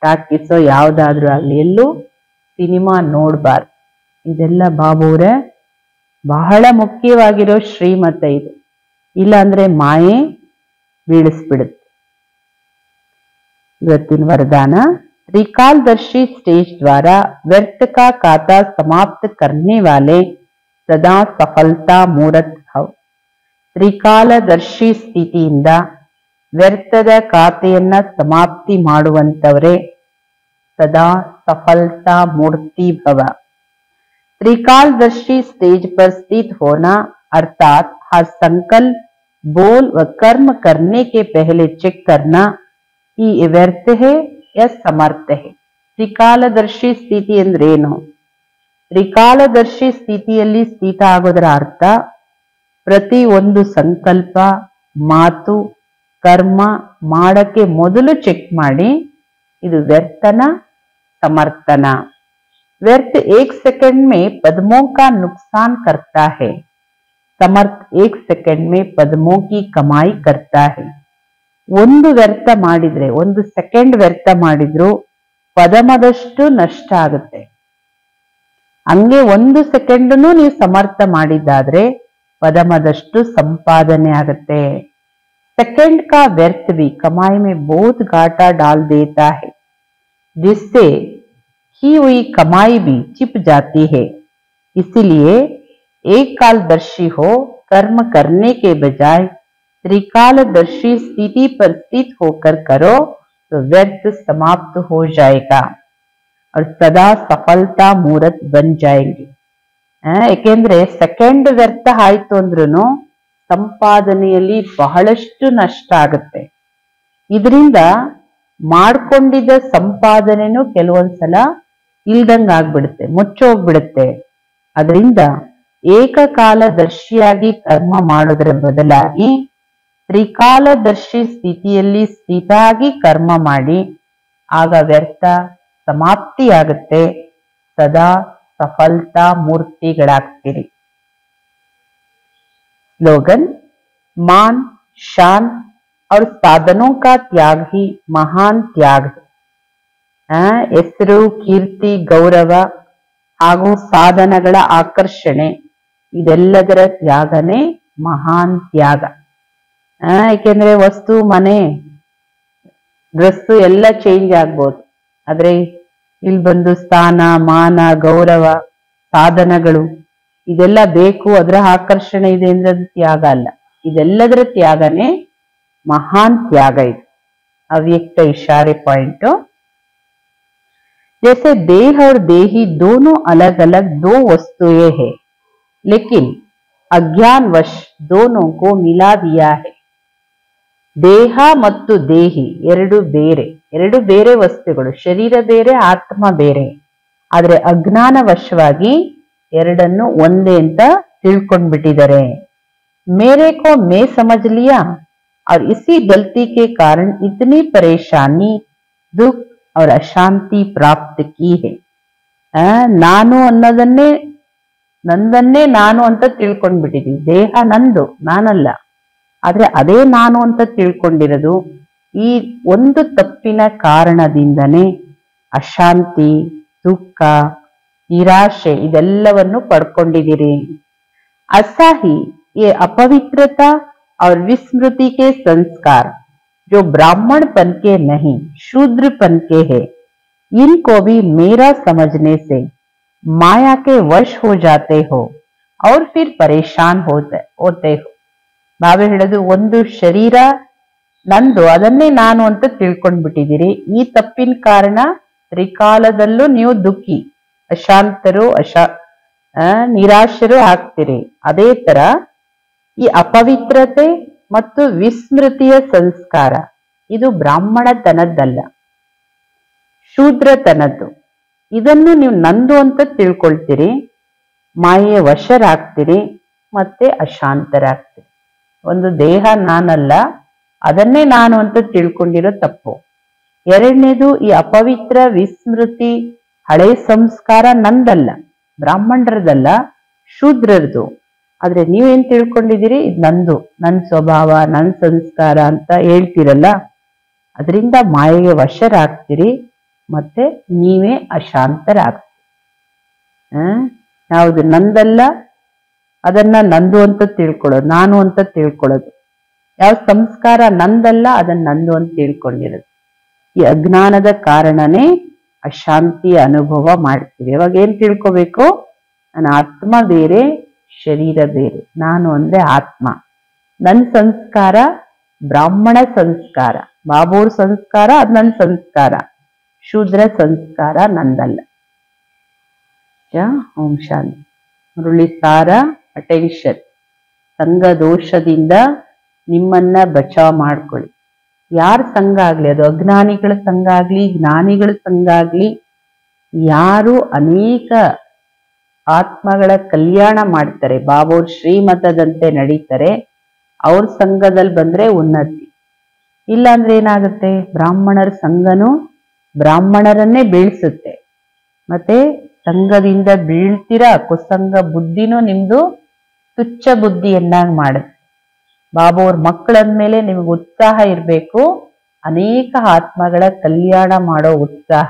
ಟಾಕೀಸೋ ಯಾವ್ದಾದ್ರೂ ಆಗ್ಲಿ, ಎಲ್ಲೂ ಸಿನಿಮಾ ನೋಡಬಾರ್ದು. ಇದೆಲ್ಲ ಬಾಬೋರ ಬಹಳ ಮುಖ್ಯವಾಗಿರೋ ಶ್ರೀಮತ ಇದು. ಇಲ್ಲ ಅಂದ್ರೆ ಮಾಯೆ ಬೀಳಿಸ್ಬಿಡುತ್ತೆ. ಇವತ್ತಿನ ವರದಾನ, त्रिकालदर्शी स्टेज द्वारा व्यर्थ का खाता समाप्त करने वाले सदा सफलता मूर्त भव. ತ್ರಿಕಾಲದರ್ಶಿ ಸ್ಥಿತಿಯಿಂದ ವ್ಯರ್ಥದ ಖಾತೆಯನ್ನ ಸಮಾಪ್ತಿ ಮಾಡುವಂತವರೇ ಸದಾ सफलता मूर्ति भव. त्रिकालदर्शी स्टेज पर स्थित होना अर्थात हर संकल्प, बोल व कर्म करने के पहले चेक करना कि ये व्यर्थ है या समर्थ है. ತ್ರಿಕಾಲದರ್ಶಿ ಸ್ಥಿತಿ ಅಂದ್ರೇನು? ತ್ರಿಕಾಲದರ್ಶಿ ಸ್ಥಿತಿಯಲ್ಲಿ ಸ್ಥಿತ ಆಗೋದರ ಅರ್ಥ, ಪ್ರತಿ ಒಂದು ಸಂಕಲ್ಪ, ಮಾತು, ಕರ್ಮ ಮಾಡಕ್ಕೆ ಮೊದಲು ಚೆಕ್ ಮಾಡಿ ಇದು ವ್ಯರ್ಥನ समर्थना. व्यर्थ 1 सेकंड में पद्मों का नुकसान करता है, समर्थ 1 सेकंड में पद्मों की कमाई करता है. ಒಂದು ವ್ಯರ್ಥ ಮಾಡಿದ್ರೆ, 1 ಸೆಕೆಂಡ್ ವ್ಯರ್ಥ ಮಾಡಿದ್ರು ಪದಮದಷ್ಟು ನಷ್ಟ ಆಗುತ್ತೆ. ಹಂಗೆ 1 ಸೆಕೆಂಡ್ನು ನೀವು ಸಮರ್ಥ ಮಾಡಿದ್ದಾದ್ರೆ ಪದಮದಷ್ಟು ಸಂಪಾದನೆ ಆಗುತ್ತೆ. सेकंड का व्यर्थ भी कमाई में बहुत घाटा डाल देता है, जिससे की हुई कमाई भी छिप जाती है. इसीलिए एक कालदर्शी हो कर्म करने के बजाय त्रिकालदर्शी स्थिति पर स्थित होकर करो तो व्यर्थ समाप्त हो जाएगा और सदा सफलता मूर्त बन जाएंगे. ಏಕೆಂದ್ರೆ ಸೆಕೆಂಡ್ ವ್ಯರ್ಥ ಆಯ್ತು ಅಂದ್ರೂ ಸಂಪಾದನೆಯಲ್ಲಿ ಬಹಳಷ್ಟು ನಷ್ಟ ಆಗುತ್ತೆ. ಇದರಿಂದ ಮಾಡ್ಕೊಂಡಿದ್ದ ಸಂಪಾದನೆನೂ ಕೆಲವೊಂದ್ಸಲ ಇಲ್ದಂಗ ಆಗ್ಬಿಡುತ್ತೆ, ಮುಚ್ಚೋಗ್ಬಿಡುತ್ತೆ. ಅದರಿಂದ ಏಕಕಾಲದರ್ಶಿಯಾಗಿ ಕರ್ಮ ಮಾಡೋದರ ಬದಲಾಗಿ ತ್ರಿಕಾಲದರ್ಶಿ ಸ್ಥಿತಿಯಲ್ಲಿ ಸ್ಥಿತಾಗಿ ಕರ್ಮ ಮಾಡಿ, ಆಗ ವ್ಯರ್ಥ ಸಮಾಪ್ತಿಯಾಗುತ್ತೆ, ಸದಾ सफलता मूर्तिಗಳಾಗ್ತೀರಿ. स्लोगन, मान, शान और साधनों का त्याग ही महान त्याग है. ಹೆಸರು, ಕೀರ್ತಿ, ಗೌರವ ಹಾಗೂ ಸಾಧನಗಳ ಆಕರ್ಷಣೆ ಇದೆಲ್ಲದರ ತ್ಯಾಗನೇ ಮಹಾನ್ ತ್ಯಾಗ. ಏಕೆಂದ್ರೆ ವಸ್ತು, ಮನೆ, ಡ್ರೆಸ್ ಎಲ್ಲ ಚೇಂಜ್ ಆಗ್ಬೋದು, ಆದ್ರೆ ಇಲ್ಲಿ ಬಂದು ಸ್ಥಾನ ಮಾನ ಗೌರವ ಸಾಧನಗಳು ಇದೆಲ್ಲ ಬೇಕು, ಅದರ ಆಕರ್ಷಣೆ ಇದೆ ಅಂದ್ರೆ ಅದು ತ್ಯಾಗ ಅಲ್ಲ. ಇದೆಲ್ಲದರ ತ್ಯಾಗನೇ महान त्याग है। अव्यक्त इशारे पॉइंट, जैसे देह और देही दोनों अलग अलग दो वस्तुएं हैं, लेकिन अज्ञानवश दोनों को मिला दिया है। ದೇಹ ಮತ್ತು ದೇಹಿ ಎರಡು ಬೇರೆ ವಸ್ತುಗಳು, ಶರೀರ ಬೇರೆ ಆತ್ಮ ಬೇರೆ. ಆದ್ರೆ ಅಜ್ಞಾನವಶವಾಗಿ ಎರಡನ್ನು ಒಂದೇ ಅಂತ ತಿಳ್ಕೊಂಡ್ಬಿಟ್ಟಿದ್ದಾರೆ. मेरे को मैं समझ लिया और इसी गलती के कारण इतनी परेशानी दुख और अशांति प्राप्त की है। ನಾನು ಅನ್ನೋದನ್ನೇ ನಂದನ್ನೇ ನಾನು ಅಂತ ತಿಳ್ಕೊಂಡ್ಬಿಟ್ಟಿದೀವಿ. ದೇಹ ನಂದು, ನಾನಲ್ಲ. ಆದ್ರೆ ಅದೇ ನಾನು ಅಂತ ತಿಳ್ಕೊಂಡಿರೋದು ಈ ಒಂದು ತಪ್ಪಿನ ಕಾರಣದಿಂದನೇ ಅಶಾಂತಿ ದುಃಖ ನಿರಾಶೆ ಇದೆಲ್ಲವನ್ನು ಪಡ್ಕೊಂಡಿದ್ದೀರಿ. ಅಸಾಹಿ ये अपवित्रता और विस्मृति के संस्कार जो ब्राह्मणपन के नहीं शूद्रपन के है, इनको भी मेरा समझने से माया के वश हो जाते हो और फिर परेशान होते हो. ಬಾಬಾ ಹೇಳೋದು, ಒಂದು ಶರೀರ ನಂದು, ಅದನ್ನೇ ನಾನು ಅಂತ ತಿಳ್ಕೊಂಡ್ಬಿಟ್ಟಿದ್ದೀರಿ. ಈ ತಪ್ಪಿನ ಕಾರಣ ತ್ರಿಕಾಲದಲ್ಲೂ ನೀವು ದುಃಖಿ ಅಶಾಂತರು ನಿರಾಶರು ಆಗ್ತೀರಿ. ಅದೇ ತರ ಈ ಅಪವಿತ್ರತೆ ಮತ್ತು ವಿಸ್ಮೃತಿಯ ಸಂಸ್ಕಾರ ಇದು ಬ್ರಾಹ್ಮಣತನದ್ದಲ್ಲ, ಶೂದ್ರತನದ್ದು. ಇದನ್ನು ನೀವು ನಂದು ಅಂತ ತಿಳ್ಕೊಳ್ತೀರಿ, ಮಾಯೆಯ ವಶರಾಗ್ತೀರಿ, ಮತ್ತೆ ಅಶಾಂತರಾಗ್ತೀರಿ. ಒಂದು ದೇಹ ನಾನಲ್ಲ, ಅದನ್ನೇ ನಾನು ಅಂತ ತಿಳ್ಕೊಂಡಿರೋ ತಪ್ಪು. ಎರಡನೇದು, ಈ ಅಪವಿತ್ರ ವಿಸ್ಮೃತಿ ಹಳೆ ಸಂಸ್ಕಾರ ನಂದಲ್ಲ, ಬ್ರಾಹ್ಮಣರದಲ್ಲ, ಶೂದ್ರರದು. ಆದ್ರೆ ನೀವೇನ್ ತಿಳ್ಕೊಂಡಿದ್ದೀರಿ, ಇದು ನಂದು, ನನ್ನ ಸ್ವಭಾವ ನನ್ನ ಸಂಸ್ಕಾರ ಅಂತ ಹೇಳ್ತೀರಲ್ಲ, ಅದರಿಂದ ಮಾಯೆಗೆ ವಶರಾಗ್ತೀರಿ, ಮತ್ತೆ ನೀವೇ ಅಶಾಂತರಾಗ್ತೀರಿ. ಯಾವುದು ನಂದಲ್ಲ ಅದನ್ನ ನಂದು ಅಂತ ತಿಳ್ಕೊಳ್ಳೋದು, ನಾನು ಅಂತ ತಿಳ್ಕೊಳ್ಳೋದು. ಯಾವ ಸಂಸ್ಕಾರ ನಂದಲ್ಲ ಅದನ್ನ ನಂದು ಅಂತ ತಿಳ್ಕೊಂಡಿರೋದು. ಈ ಅಜ್ಞಾನದ ಕಾರಣನೇ ಅಶಾಂತಿಯ ಅನುಭವ ಮಾಡ್ತೀವಿ. ಇವಾಗ ಏನ್ ತಿಳ್ಕೋಬೇಕು, ನನ್ನ ಆತ್ಮ ಬೇರೆ ಶರೀರ ಬೇರೆ. ನಾನು ಅಂದ್ರೆ ಆತ್ಮ, ನನ್ನ ಸಂಸ್ಕಾರ ಬ್ರಾಹ್ಮಣ ಸಂಸ್ಕಾರ, ಬಾಬೂರ್ ಸಂಸ್ಕಾರ ಅದು ನನ್ನ ಸಂಸ್ಕಾರ, ಶೂದ್ರ ಸಂಸ್ಕಾರ ನಂದಲ್ಲ. ಓಂ ಶಾಂತಿ. ಮುರಳಿ ಸಾರ ಅಟೆನ್ಷನ್. ಸಂಘ ದೋಷದಿಂದ ನಿಮ್ಮನ್ನ ಬಚಾವ್ ಮಾಡ್ಕೊಳ್ಳಿ. ಯಾರ ಸಂಘ ಆಗ್ಲಿ, ಅದು ಅಜ್ಞಾನಿಗಳ ಸಂಘ ಆಗ್ಲಿ ಜ್ಞಾನಿಗಳ ಸಂಘ ಆಗ್ಲಿ, ಯಾರು ಅನೇಕ ಆತ್ಮಗಳ ಕಲ್ಯಾಣ ಮಾಡ್ತಾರೆ, ಬಾಬೋರ್ ಶ್ರೀಮತದಂತೆ ನಡೀತಾರೆ, ಅವ್ರ ಸಂಘದಲ್ಲಿ ಬಂದ್ರೆ ಉನ್ನತಿ. ಇಲ್ಲ ಅಂದ್ರೆ ಏನಾಗುತ್ತೆ, ಬ್ರಾಹ್ಮಣರ ಸಂಘನೂ ಬ್ರಾಹ್ಮಣರನ್ನೇ ಬೀಳ್ಸುತ್ತೆ. ಮತ್ತೆ ಸಂಘದಿಂದ ಬೀಳ್ತೀರಾ, ಕುಸಂಗ ಬುದ್ಧಿನೂ ನಿಮ್ದು ತುಚ್ಛ ಬುದ್ಧಿಯನ್ನಾಗಿ ಮಾಡುತ್ತೆ. ಬಾಬೋರ್ ಮಕ್ಕಳಂದ್ಮೇಲೆ ನಿಮ್ಗೆ ಉತ್ಸಾಹ ಇರಬೇಕು, ಅನೇಕ ಆತ್ಮಗಳ ಕಲ್ಯಾಣ ಮಾಡೋ ಉತ್ಸಾಹ.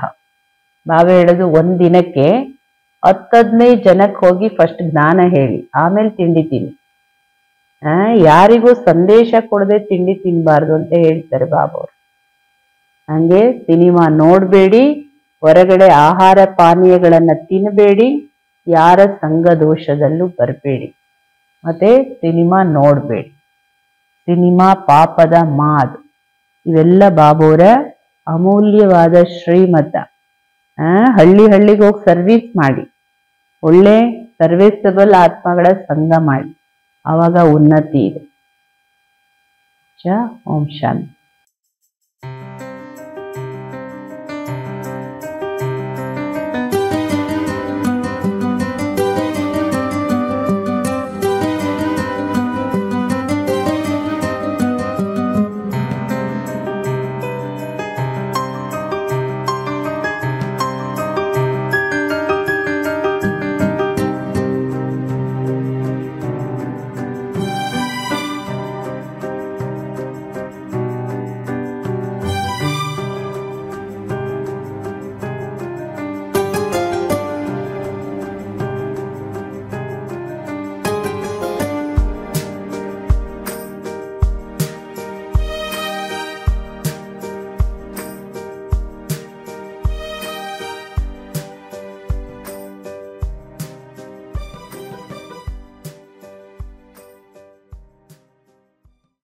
ಬಾಬಾ ಹೇಳೋದು, ಒಂದ್ ದಿನಕ್ಕೆ 10-15 ಜನಕ್ಕೆ ಹೋಗಿ ಫಸ್ಟ್ ಜ್ಞಾನ ಹೇಳಿ, ಆಮೇಲೆ ತಿಂಡಿ ತಿನ್ನಿ. ಯಾರಿಗೂ ಸಂದೇಶ ಕೊಡದೆ ತಿಂಡಿ ತಿನ್ಬಾರ್ದು ಅಂತ ಹೇಳ್ತಾರೆ ಬಾಬಾವ್ರು. ಹಂಗೆ ಸಿನಿಮಾ ನೋಡ್ಬೇಡಿ, ಹೊರಗಡೆ ಆಹಾರ ಪಾನೀಯಗಳನ್ನ ತಿನ್ನಬೇಡಿ, ಯಾರ ಸಂಘ ದೋಷದಲ್ಲೂ ಬರಬೇಡಿ, ಮತ್ತೆ ಸಿನಿಮಾ ನೋಡ್ಬೇಡಿ. ಸಿನಿಮಾ ಪಾಪದ ಮಾದು. ಇವೆಲ್ಲ ಬಾಬೋರ ಅಮೂಲ್ಯವಾದ ಶ್ರೀಮತ. ಹಳ್ಳಿಗೆ ಹೋಗಿ ಸರ್ವಿಸ್ ಮಾಡಿ, ಒಳ್ಳೆ ಸರ್ವಿಸಬಲ್ ಆತ್ಮಗಳ ಸಂಘ ಮಾಡಿ, ಆವಾಗ ಉನ್ನತಿ ಇದೆ. ಓಂ ಶಾಂತಿ.